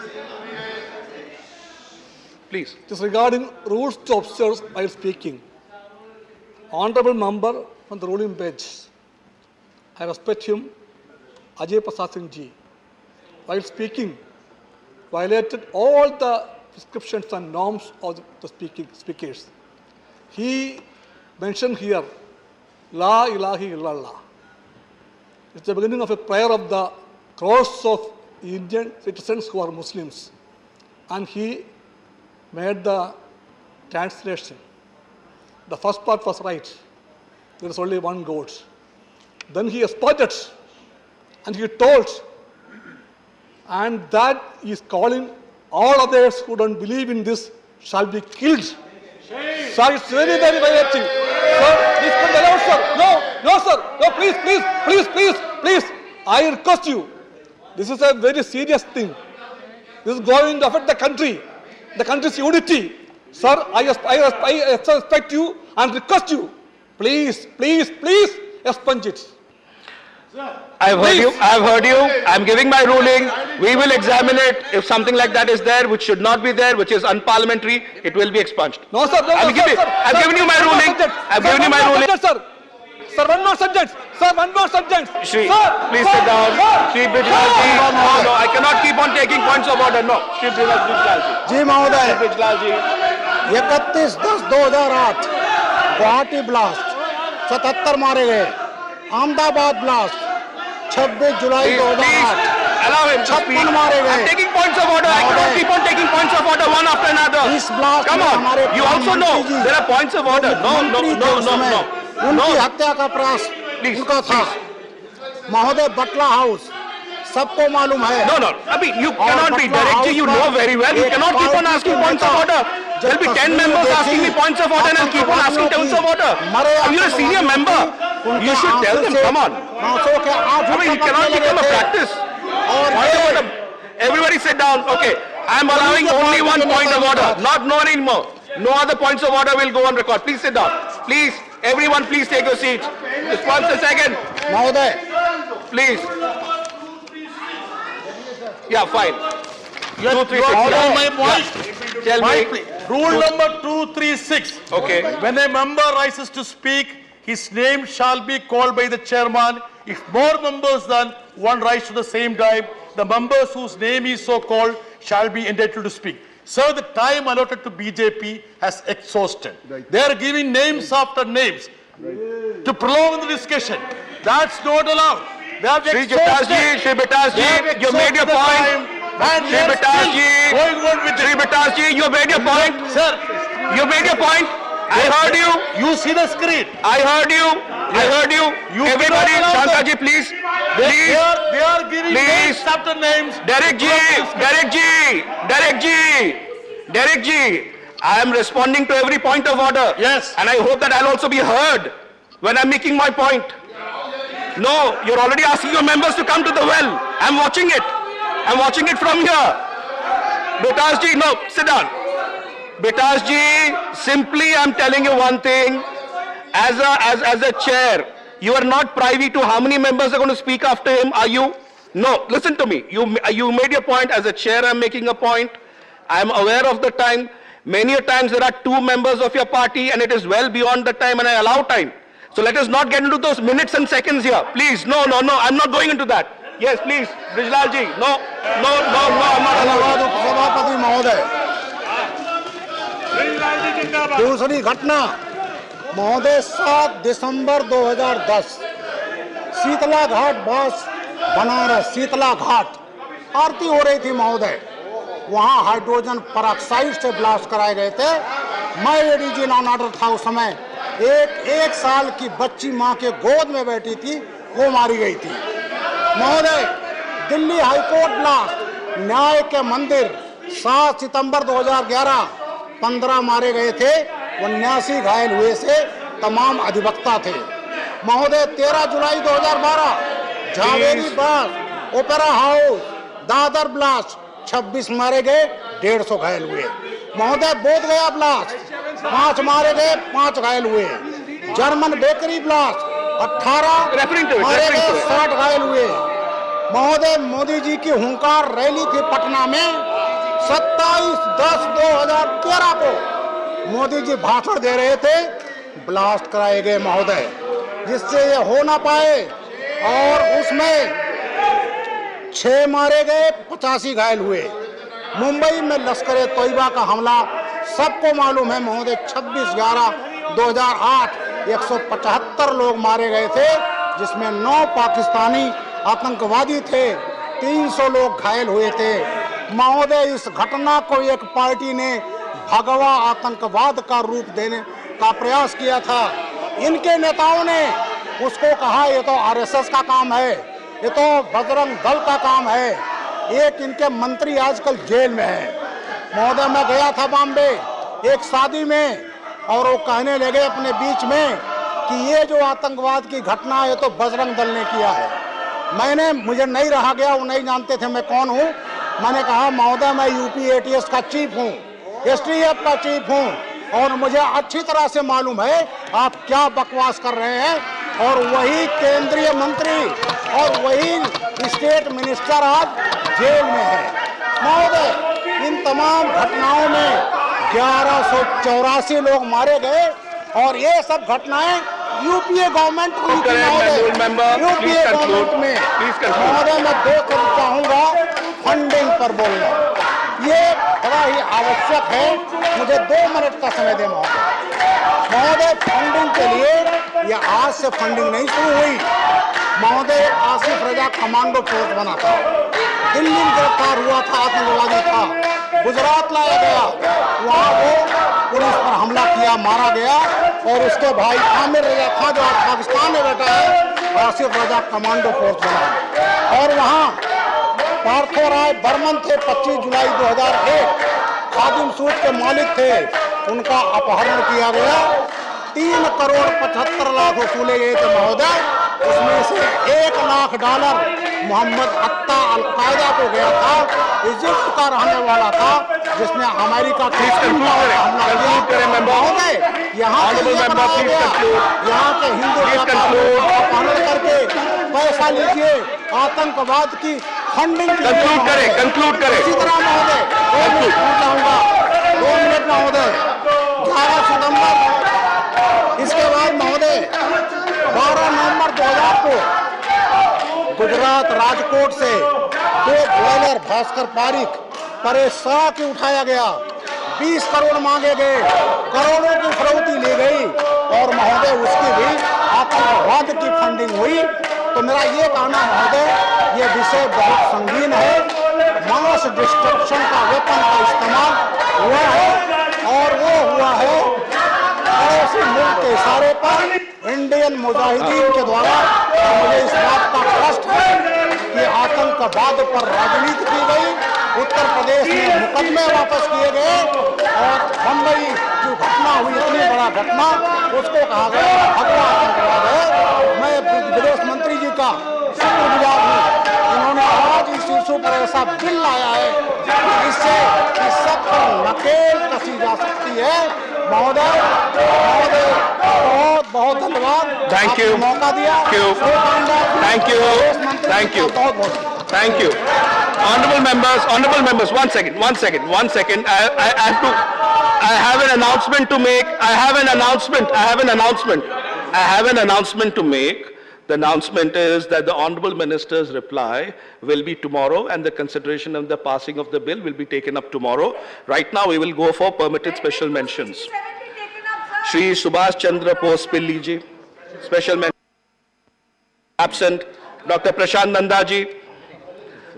Please. It is regarding rules to observe while speaking. Honorable member from the ruling bench, I respect him, Ajay Prasad Singh ji, while speaking, violated all the prescriptions and norms of the speakers. He mentioned here, La ilaha illallah. It's the beginning of a prayer of the crores of Indian citizens who are Muslims, and he made the translation. The first part was right. There is only one God. Then he exploded, and he told, and that is calling all others who don't believe in this shall be killed. Sir, it's very, very violating. Sir, please come down, sir. No, sir. No, please. I request you. This is a very serious thing. This is going to affect the country's unity. Sir, I expect you and request you. Please, expunge it. I've heard you. I'm giving my ruling. We will examine it. If something like that is there, which should not be there, which is unparliamentary, it will be expunged. No, sir. I've given you my ruling. Sir, one more subject. Shri, sir, please sit down. Shri Brijlalji. No, I cannot keep on taking points of order. No. Shri Brijlalji. जी महोदय, Shri Brijlalji. 31/10/2008 Guwahati blast 77 मारे गए, Ahmedabad blast 26 July 2008 Allow him to speak. I'm taking points of order. I cannot keep on taking points of order one after another. इस blast Come में on. हमारे You also know there are points of order. No. उनकी हत्या का प्रयास उनका था। महोदय, बटला हाउस सबको मालूम है। No. Abhi, you cannot be directly. You know very well. You cannot keep on asking points of order. There'll be 10 members asking me points of order and I'll keep on asking points of order. You're a senior member. You should tell them. Come on. Abhi, you cannot become a practice. Point of order. Everybody sit down. Okay. I'm allowing only one point of order. Not no anymore. No other points of order will go on record. Please sit down. Please. Everyone, please take your seats. Just 1 second. महोदय, Please. Yeah, fine. 236. my point. Tell me. Rule number 236. Okay. When a member rises to speak, his name shall be called by the chairman. If more members than one rise to the same time, the members whose name is so called shall be entitled to speak. Sir, the time allotted to BJP has exhausted. They are giving names after names to prolong the discussion. That's not allowed. They have Shri exhausted. Bitasji, you made your point. Shri Bitasji, you made your point. Sir, you made your point. I heard you. You see the screen. I heard you. Everybody, Shantaji, please. They are giving names after names. Derek Ji, I am responding to every point of order. Yes. And I hope that I'll also be heard when I'm making my point. No, you're already asking your members to come to the well. I'm watching it. I'm watching it from here. Bitasji, no, sit down. Bitasji, simply I'm telling you one thing. As a chair, you are not privy to how many members are going to speak after him, are you? No, listen to me. You made your point. As a chair, I'm making a point. I'm aware of the time. Many a times there are 2 members of your party and it is well beyond the time and I allow time. So let us not get into those minutes and seconds here. Please, no, I'm not going into that. Yes, please, Brijlalji, no, I'm not allowed. सभापति महोदय, दूसरी घटना महोदय 7 दिसंबर 2010 शीतला घाट बस बनारस शीतला घाट आरती हो रही थी महोदय, वहां हाइड्रोजन परऑक्साइड से ब्लास्ट कराए गए थे। मैं एडीजी लॉ एंड ऑर्डर था उस समय। एक साल की बच्ची मां के गोद में बैठी थी, वो मारी गई थी महोदय। दिल्ली हाईकोर्ट ब्लास्ट न्याय के मंदिर 7 सितंबर 2011 15 मारे गए थे, 79 घायल हुए से तमाम अधिवक्ता थे महोदय। 13 जुलाई 2012 Jhaveri blast opera house Dadar blast 26 मारे गए, 150 घायल हुए महोदय। बोध गया ब्लास्ट 5 मारे गए, 5 घायल हुए। जर्मन बेकरी ब्लास्ट 18 मारे गए, 60 घायल हुए महोदय। मोदी जी की हुंकार रैली थी पटना में 27/10/2013 को मोदी जी भाषण दे रहे थे, ब्लास्ट कराए गए महोदय, जिससे ये हो ना पाए। और उसमें 6 मारे गए, 85 घायल हुए। मुंबई में लश्कर तोयबा का हमला सबको मालूम है महोदय, 26/11/2008 175 लोग मारे गए थे, जिसमें 9 पाकिस्तानी आतंकवादी थे, 300 लोग घायल हुए थे। महोदय, इस घटना को एक पार्टी ने भगवा आतंकवाद का रूप देने का प्रयास किया था। इनके नेताओं ने उसको कहा ये तो आरएसएस का काम है, ये तो बजरंग दल का काम है। एक इनके मंत्री आजकल जेल में है। महोदय, मैं गया था बॉम्बे एक शादी में और वो कहने लगे अपने बीच में कि ये जो आतंकवाद की घटना है तो बजरंग दल ने किया है। मुझे नहीं रहा गया, वो नहीं जानते थे मैं कौन हूँ। मैंने कहा महोदय, मैं यूपी एटीएस का चीफ हूँ, एसटीएफ का चीफ हूँ और मुझे अच्छी तरह से मालूम है आप क्या बकवास कर रहे हैं। और वही केंद्रीय मंत्री और वही स्टेट मिनिस्टर आज जेल में है। महोदय, इन तमाम घटनाओं में 1184 लोग मारे गए और ये सब घटनाएं यूपीए गवर्नमेंट हुई थी। यूपीए गवर्नमेंट में महोदय, मैं 2 शब्द चाहूंगा फंडिंग पर बोलना, ये बड़ा ही आवश्यक है। मुझे 2 मिनट का समय दें महोदय। फंडिंग के लिए ये आज से फंडिंग नहीं शुरू हुई महोदय। आसिफ रजा कमांडो फोर्स बना था, दिल्ली में गिरफ्तार हुआ था, आतंकवादी था, गुजरात लाया गया, वहाँ वो पुलिस पर हमला किया, मारा गया और उसके भाई आमिर रजा खां जो आज पाकिस्तान में बैठा है, आसिफ रजा कमांडो फोर्स बना। और वहाँ पार्थो राय बर्मन थे, 25 जुलाई 2001 खादिम सूट के मालिक थे, उनका अपहरण किया गया। 3 करोड़ 75 लाख वसूले गए थे महोदय। उसमें से $1 लाख मोहम्मद अत्ता अलकायदा को गया था, इजिप्ट का रहने वाला था, जिसने अमेरिका के हमला किया। महोदय, यहाँ के हिंदू अपहरण करके पैसा लीजिए, आतंकवाद की फंडिंग कंक्लूड करें। इसी तरह महोदय 2 मिनट चाहूंगा, 2 मिनट महोदय। 11 सितंबर, इसके बाद महोदय 12 नवंबर 2000 को गुजरात राजकोट से 2 ग्वालियर भास्कर पारिक परेश शाह की उठाया गया, 20 करोड़ मांगे गए, करोड़ों की फिरौती ली गई और महोदय उसकी भी आतंकवाद की फंडिंग हुई। तो मेरा ये कहना महोदय, ये विषय बहुत संगीन है। मास डिस्ट्रक्शन का वेपन का इस्तेमाल हुआ है और वो हुआ है पड़ोसी मुल्क के इशारे पर इंडियन मुजाहिदीन के द्वारा। मुझे इस बात का कष्ट है कि आतंकवाद पर राजनीति की गई, उत्तर प्रदेश में मुकदमे वापस किए गए और बम्बई जो घटना हुई, इतनी बड़ा घटना, उसको कहा गया भगवा आतंकवाद है। मैं विदेश मंत्री जी का शुक्रगुजार हूँ, इन्होंने आज इस इशू पर ऐसा बिल लाया है इससे इस सब पर नकेल कसी जा सकती है। महोदय बहुत बहुत धन्यवाद, थैंक यू, मौका दिया। Thank you, thank you. Honorable members, one second. I have an announcement to make. I have an announcement to make. The announcement is that the Honorable Minister's reply will be tomorrow and the consideration of the passing of the bill will be taken up tomorrow. Right now we will go for permitted special mentions. Shri Subhash Chandra Pospilli ji, special mention. Absent. Dr. Prashant Nanda ji,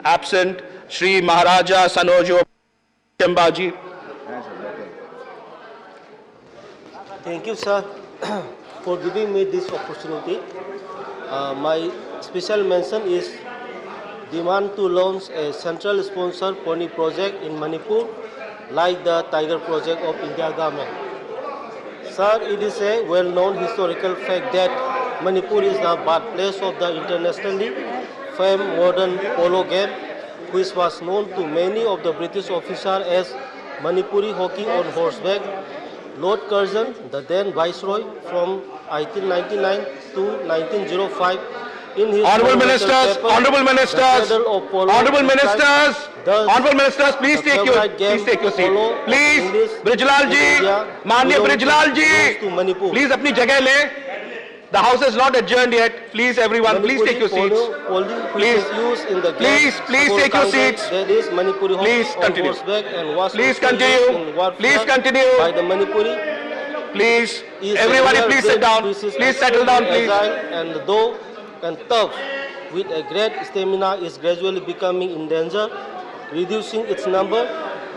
absent. Shri Maharaja Sanojo Chambaji. Thank you, sir, for giving me this opportunity. My special mention is demand to launch a central sponsored pony project in Manipur, like the Tiger Project of India government. Sir, it is a well-known historical fact that Manipur is the birthplace of the internationally famed modern polo game, which was known to many of the British officers as Manipuri hockey on horseback. Lord Curzon, the then Viceroy from 1899 to 1905, in his Honorable Ministers, please take your seat. Please, Brijlal ji, Manya Brijlal ji, please अपनी जगह ले. The house is not adjourned yet. Please, everyone, please take your seats. Please take your seats. Please continue. Please continue. By the Manipuri. Please, everybody, please sit down. Please settle down, please. And though and tough, with a great stamina is gradually becoming endangered, reducing its number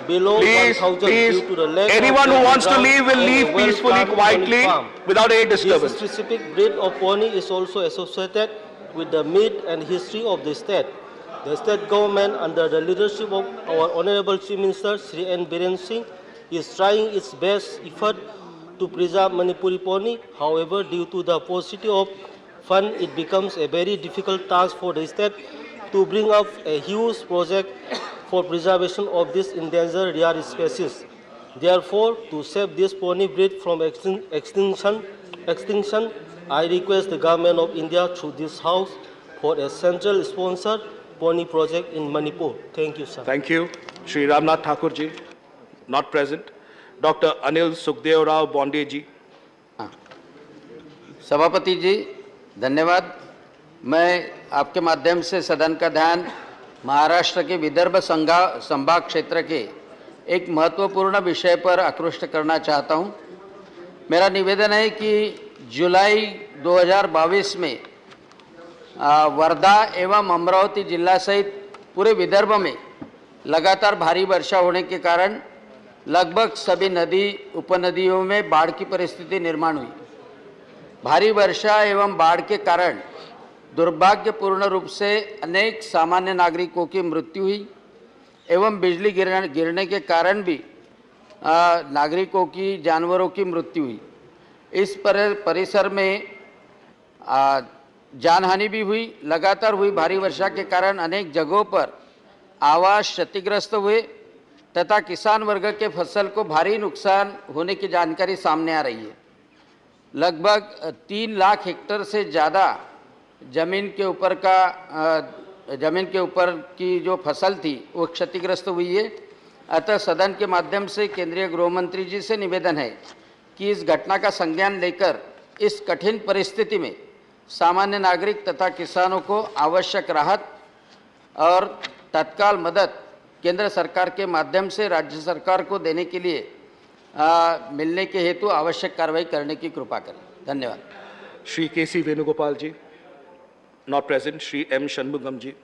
below 1,000 due to the lack Anyone of who wants to ground leave will and a leave peacefully, well-planned quietly, pony farm. without any This disturbance. specific breed of pony is also associated with the myth and history of the state. The state government, under the leadership of our Honorable Chief Minister Sri N. Biren Singh, is trying its best effort to preserve Manipuri pony. However, due to the paucity of fund, it becomes a very difficult task for the state to bring up a huge project for preservation of this endangered rare species. Therefore, to save this pony breed from extinction, I request the Government of India through this House for a central sponsored pony project in Manipur. Thank you, sir. Thank you. Shri Ramnath Thakur ji, not present. Dr. Anil Sukhdev Rao Bonde ji. सभापति जी धन्यवाद। मैं आपके माध्यम से सदन का ध्यान महाराष्ट्र के विदर्भ संभाग क्षेत्र के एक महत्वपूर्ण विषय पर आकृष्ट करना चाहता हूं। मेरा निवेदन है कि जुलाई 2022 में वर्धा एवं अमरावती जिला सहित पूरे विदर्भ में लगातार भारी वर्षा होने के कारण लगभग सभी नदी उपनदियों में बाढ़ की परिस्थिति निर्माण हुई। भारी वर्षा एवं बाढ़ के कारण दुर्भाग्यपूर्ण रूप से अनेक सामान्य नागरिकों की मृत्यु हुई एवं बिजली गिरने के कारण भी नागरिकों की जानवरों की मृत्यु हुई। इस परिसर में जानहानि भी हुई। लगातार हुई भारी वर्षा के कारण अनेक जगहों पर आवास क्षतिग्रस्त हुए तथा किसान वर्ग के फसल को भारी नुकसान होने की जानकारी सामने आ रही है। लगभग 3 लाख हेक्टेयर से ज़्यादा ज़मीन के ऊपर की जो फसल थी वो क्षतिग्रस्त हुई है। अतः सदन के माध्यम से केंद्रीय गृह मंत्री जी से निवेदन है कि इस घटना का संज्ञान लेकर इस कठिन परिस्थिति में सामान्य नागरिक तथा किसानों को आवश्यक राहत और तत्काल मदद केंद्र सरकार के माध्यम से राज्य सरकार को देने के लिए मिलने के हेतु आवश्यक कार्रवाई करने की कृपा करें। धन्यवाद। श्री केसी वेणुगोपाल जी, not present. Shri M. Shanmugam ji.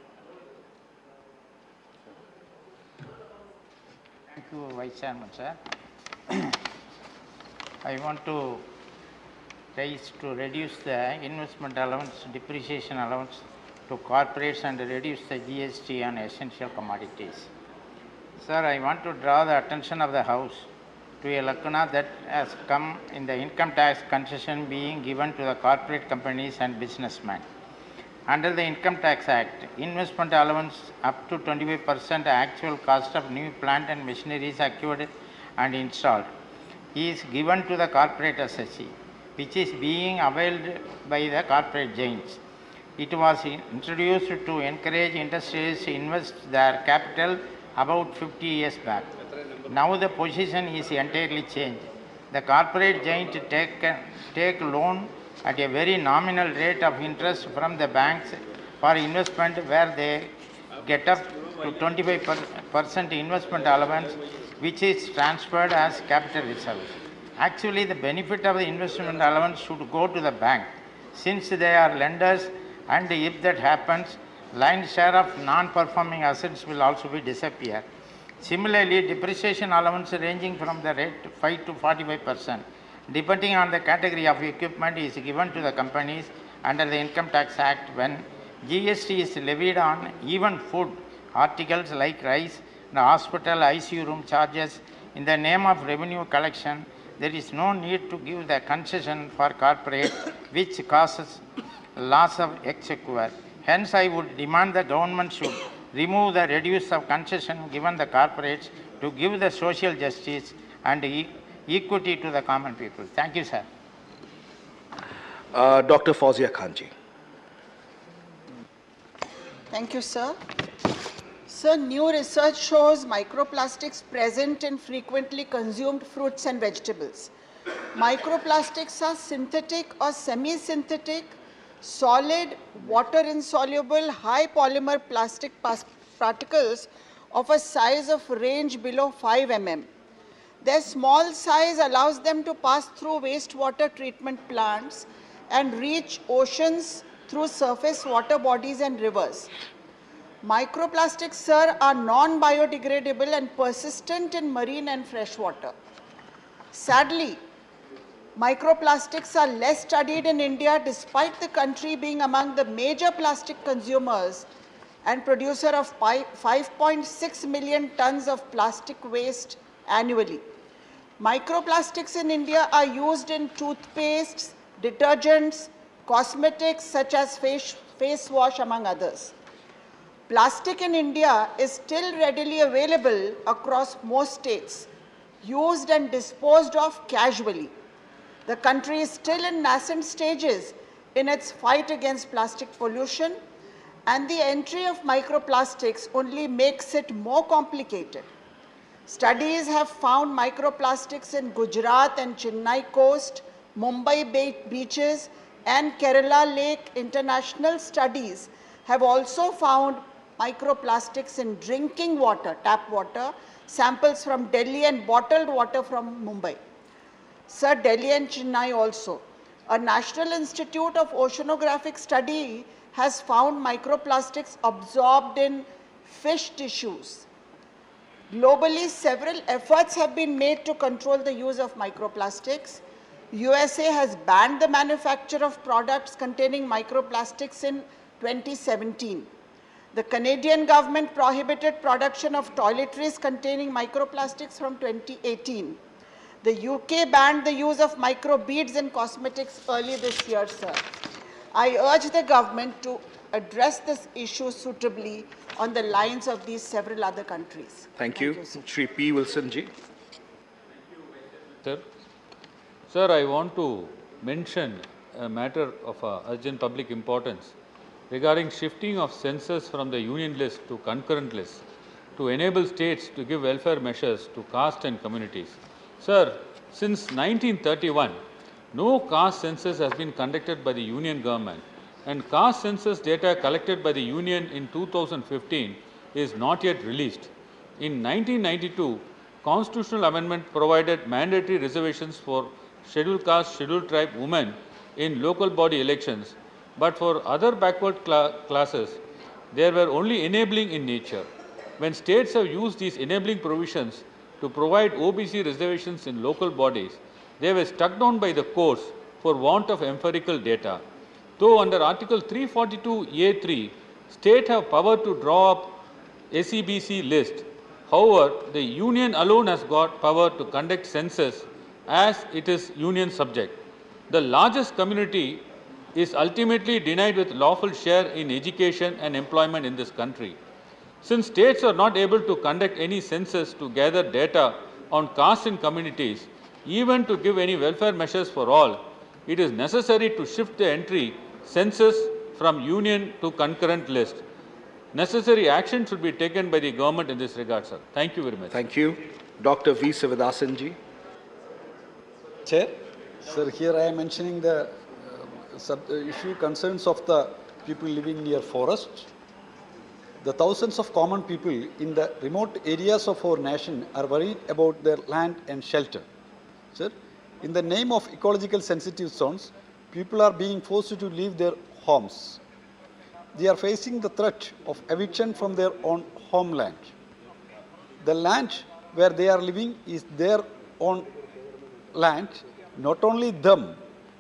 Thank you, Vice Chairman, sir. I want to raise to reduce the investment allowance, depreciation allowance to corporates and reduce the GST on essential commodities. Sir, I want to draw the attention of the House to a lacuna that has come in the income tax concession being given to the corporate companies and businessmen. Under the Income Tax Act, investment allowance up to 25% actual cost of new plant and machineries acquired and installed is given to the corporate SSC, which is being availed by the corporate giants. It was introduced to encourage industries to invest their capital about 50 years back. Now the position is entirely changed. The corporate giant take loan at a very nominal rate of interest from the banks for investment, where they get up to 25% investment allowance, which is transferred as capital reserves. Actually, the benefit of the investment allowance should go to the bank, since they are lenders, and if that happens, lion's share of non-performing assets will also be disappear. Similarly, depreciation allowance ranging from the rate 5 to 45%, depending on the category of equipment, is given to the companies under the Income Tax Act when GST is levied on even food articles like rice, the hospital ICU room charges. In the name of revenue collection, there is no need to give the concession for corporate, which causes loss of exchequer. Hence, I would demand the government should remove the reduce of concession given the corporates to give the social justice and equity to the common people. Thank you, sir. Dr. Fauzia Khan ji. Thank you, sir. Sir, new research shows microplastics present in frequently consumed fruits and vegetables. Microplastics are synthetic or semi-synthetic, solid, water-insoluble, high polymer plastic particles of a size of range below 5 mm. Their small size allows them to pass through wastewater treatment plants and reach oceans, through surface water bodies and rivers. Microplastics, sir, are non-biodegradable and persistent in marine and freshwater. Sadly, microplastics are less studied in India despite the country being among the major plastic consumers and producer of 5.6 million tons of plastic waste annually. Microplastics in India are used in toothpastes, detergents, cosmetics such as face wash, among others. Plastic in India is still readily available across most states, used and disposed of casually. The country is still in nascent stages in its fight against plastic pollution, and the entry of microplastics only makes it more complicated. Studies have found microplastics in Gujarat and Chennai coast, Mumbai beaches, and Kerala Lake. International studies have also found microplastics in drinking water, tap water, samples from Delhi and bottled water from Mumbai. Sir, Delhi and Chennai also. A National Institute of Oceanographic Study has found microplastics absorbed in fish tissues. Globally, several efforts have been made to control the use of microplastics. USA has banned the manufacture of products containing microplastics in 2017. The Canadian government prohibited production of toiletries containing microplastics from 2018. The UK banned the use of microbeads in cosmetics early this year, sir. I urge the government to address this issue suitably on the lines of these several other countries. Thank you. Shri P. Wilson ji. Sir, I want to mention a matter of urgent public importance regarding shifting of census from the union list to concurrent list to enable states to give welfare measures to caste and communities. Sir, since 1931, no caste census has been conducted by the union government, and caste census data collected by the union in 2015 is not yet released. In 1992, constitutional amendment provided mandatory reservations for scheduled caste, scheduled tribe women in local body elections, but for other backward classes, they were only enabling in nature. When states have used these enabling provisions to provide OBC reservations in local bodies, they were struck down by the courts for want of empirical data. Though under Article 342A3, states have power to draw up SEBC list. However, the union alone has got power to conduct census as it is union subject. The largest community is ultimately denied with lawful share in education and employment in this country. Since states are not able to conduct any census to gather data on caste and communities, even to give any welfare measures for all, it is necessary to shift the entry census from union to concurrent list. Necessary action should be taken by the government in this regard, sir. Thank you very much. Thank you. Dr. V. Sivadasan ji. Chair, sir, here I am mentioning the issue concerns of the people living near forests. The thousands of common people in the remote areas of our nation are worried about their land and shelter. Sir, in the name of ecological sensitive zones, people are being forced to leave their homes. They are facing the threat of eviction from their own homeland. The land where they are living is their own land, not only them,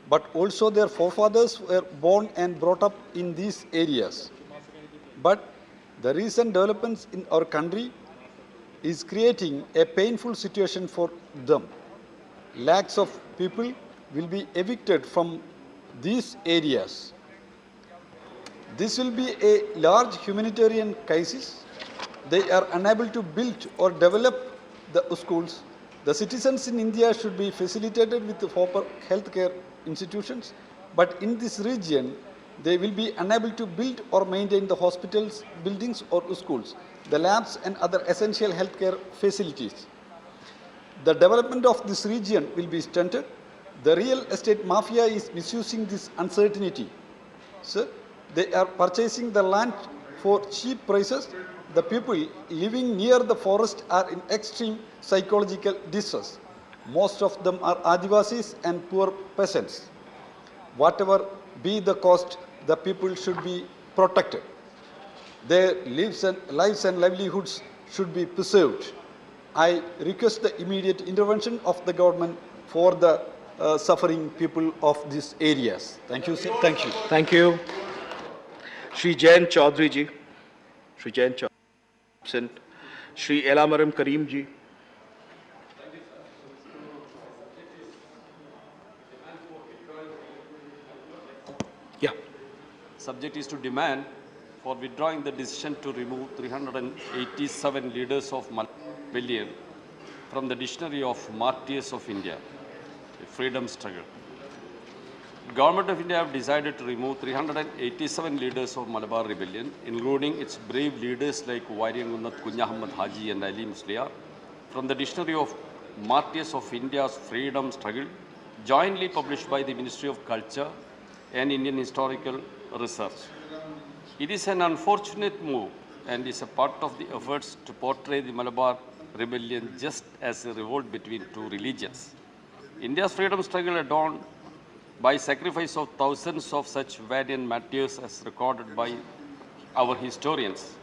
but also their forefathers were born and brought up in these areas. But the recent developments in our country is creating a painful situation for them. Lakhs of people will be evicted from these areas. This will be a large humanitarian crisis. They are unable to build or develop the schools. The citizens in India should be facilitated with the proper healthcare institutions, but in this region, they will be unable to build or maintain the hospitals, buildings or schools, the labs and other essential healthcare facilities. The development of this region will be stunted. The real estate mafia is misusing this uncertainty. Sir, they are purchasing the land for cheap prices. The people living near the forest are in extreme psychological distress. Most of them are Adivasis and poor peasants. Whatever be the cost, the people should be protected. Their lives and livelihoods should be preserved. I request the immediate intervention of the government for the suffering people of these areas. Thank you, sir. Thank you. Thank you. Shri Jain Chaudhary ji. Shri Jain Chaudhary. Absent. Shri Elamaram Karim ji. Yeah. Subject is to demand for withdrawing the decision to remove 387 leaders of rebellion from the dictionary of martyrs of India, a freedom struggle. Government of India have decided to remove 387 leaders of Malabar rebellion, including its brave leaders like Vairyangunnat Kunyahamad Haji and Ali Musliya, from the dictionary of martyrs of India's freedom struggle, jointly published by the Ministry of Culture and Indian Historical Research. It is an unfortunate move and is a part of the efforts to portray the Malabar rebellion just as a revolt between two religions. India's freedom struggle adorned by sacrifice of thousands of such valiant martyrs as recorded by our historians.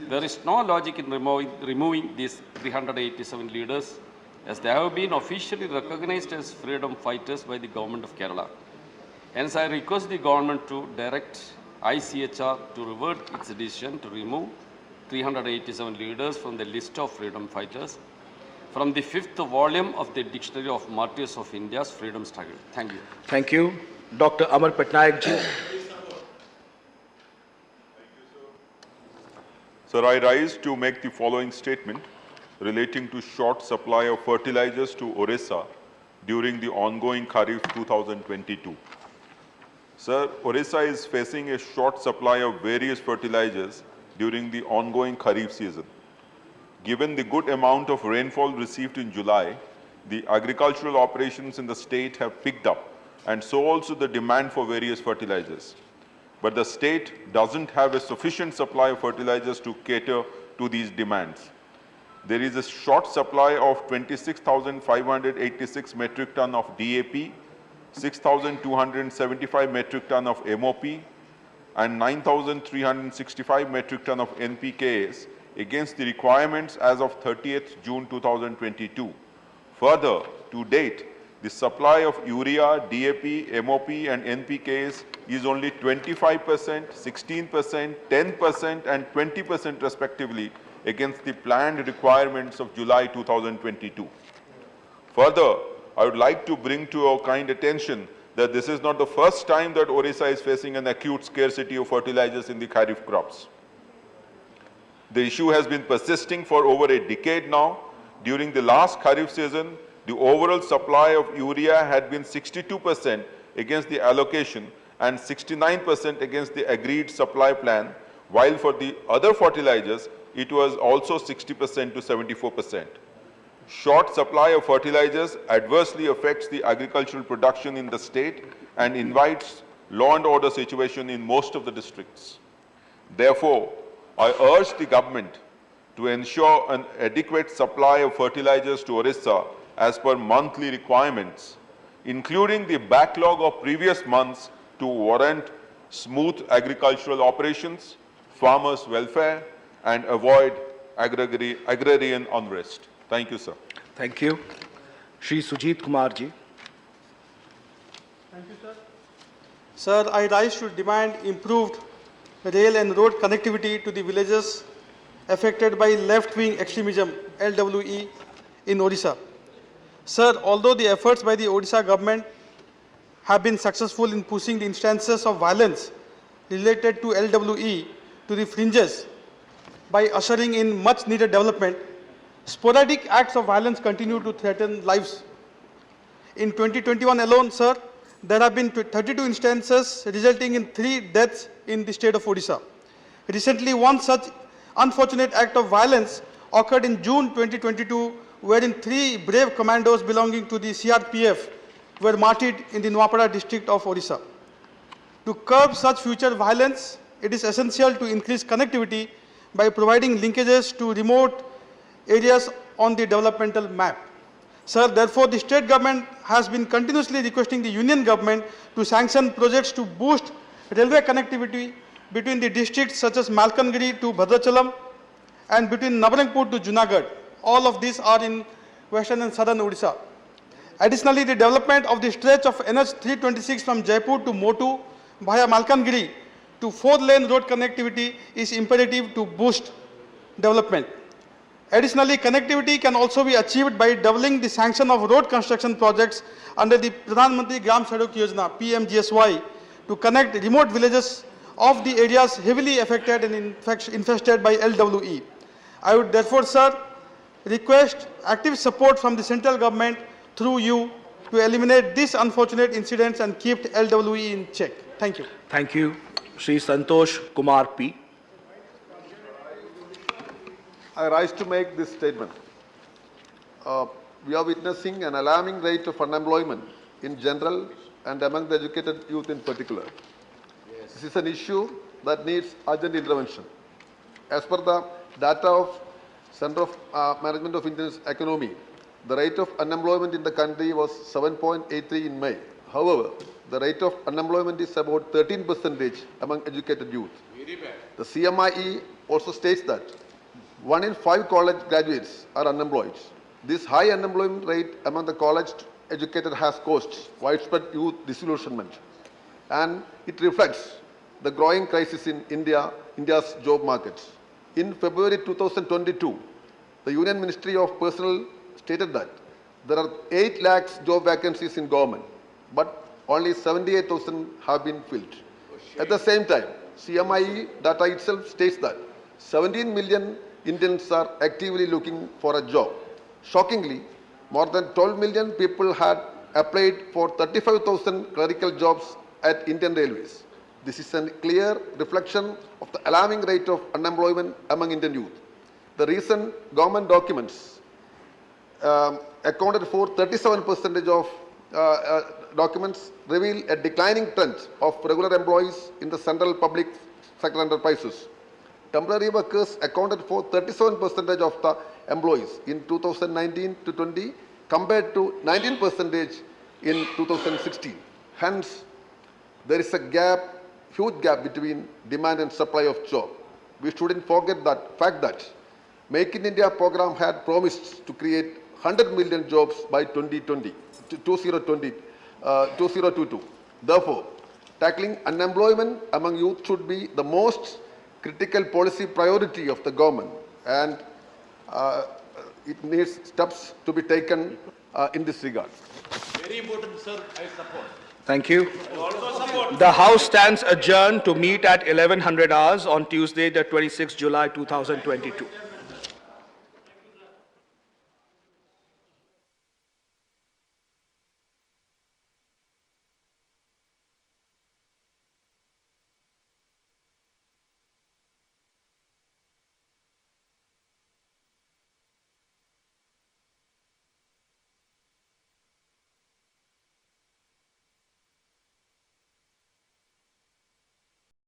There is no logic in removing these 387 leaders, as they have been officially recognized as freedom fighters by the government of Kerala. Hence, I request the government to direct ICHR to revert its decision to remove 387 leaders from the list of freedom fighters from the 5th volume of the Dictionary of Martyrs of India's Freedom Struggle. Thank you. Thank you. Dr. Amar Patnaik ji. Sir, I rise to make the following statement relating to short supply of fertilizers to Orissa during the ongoing Kharif 2022. Sir, Orissa is facing a short supply of various fertilizers during the ongoing Kharif season. Given the good amount of rainfall received in July, the agricultural operations in the state have picked up, and so also the demand for various fertilizers. But the state doesn't have a sufficient supply of fertilizers to cater to these demands. There is a short supply of 26,586 metric ton of DAP, 6,275 metric ton of MOP, and 9,365 metric ton of NPKs against the requirements as of 30th June 2022. Further, to date, the supply of urea, DAP, MOP, and NPKs is only 25%, 16%, 10%, and 20% respectively against the planned requirements of July 2022. Further, I would like to bring to your kind attention that this is not the first time that Orissa is facing an acute scarcity of fertilizers in the Kharif crops. The issue has been persisting for over a decade now. During the last Kharif season, the overall supply of urea had been 62% against the allocation and 69% against the agreed supply plan, while for the other fertilizers, it was also 60% to 74%. Short supply of fertilizers adversely affects the agricultural production in the state and invites law and order situation in most of the districts. Therefore, I urge the government to ensure an adequate supply of fertilizers to Orissa as per monthly requirements, including the backlog of previous months to warrant smooth agricultural operations, farmers' welfare, and avoid agrarian unrest. Thank you, sir. Thank you. Shri Sujit Kumar ji. Thank you, sir. Sir, I rise to demand improved rail and road connectivity to the villages affected by left-wing extremism, LWE, in Odisha. Sir, although the efforts by the Odisha government have been successful in pushing the instances of violence related to LWE to the fringes by ushering in much-needed development, sporadic acts of violence continue to threaten lives. In 2021 alone, sir, there have been 32 instances resulting in 3 deaths in the state of Odisha. Recently, one such unfortunate act of violence occurred in June 2022, wherein 3 brave commandos belonging to the CRPF were martyred in the Nuapada district of Odisha. To curb such future violence, it is essential to increase connectivity by providing linkages to remote areas on the developmental map. Sir, therefore, the state government has been continuously requesting the union government to sanction projects to boost railway connectivity between the districts such as Malkangiri to Bhadrachalam and between Nabarangpur to Junagadh. All of these are in western and southern Odisha. Additionally, the development of the stretch of NH 326 from Jaipur to Motu via Malkangiri to 4-lane road connectivity is imperative to boost development. Additionally, connectivity can also be achieved by doubling the sanction of road construction projects under the Pradhan Mantri Gram Sadak Yojana (PMGSY) to connect remote villages of the areas heavily affected and infested by LWE. I would therefore, sir, request active support from the central government through you to eliminate these unfortunate incidents and keep LWE in check. Thank you. Thank you. Shri Santosh Kumar P. I rise to make this statement. We are witnessing an alarming rate of unemployment in general and among the educated youth in particular. This is an issue that needs urgent intervention. As per the data of Center of Management of India's Economy, the rate of unemployment in the country was 7.83 in May. However, the rate of unemployment is about 13% among educated youth. Very bad. The CMIE also states that 1 in 5 college graduates are unemployed. This high unemployment rate among the college educated has caused widespread youth disillusionment, and it reflects the growing crisis in India's job markets. In February 2022, the Union Ministry of Personnel stated that there are 8 lakhs job vacancies in government, but only 78,000 have been filled. At the same time, CMIE data itself states that 17 million Indians are actively looking for a job. Shockingly, more than 12 million people had applied for 35,000 clerical jobs at Indian Railways. This is a clear reflection of the alarming rate of unemployment among Indian youth. The recent government documents accounted for 37% of documents reveal a declining trend of regular employees in the central public sector enterprises. Temporary workers accounted for 37% of the employees in 2019 to 20 compared to 19% in 2016. Hence, there is a huge gap between demand and supply of job. We shouldn't forget that fact that Make in India program had promised to create 100 million jobs by 2022. Therefore, tackling unemployment among youth should be the most critical policy priority of the government, and it needs steps to be taken in this regard. Very important, sir. I support. Thank you. The House stands adjourned to meet at 1100 hours on Tuesday, the 26th July 2022.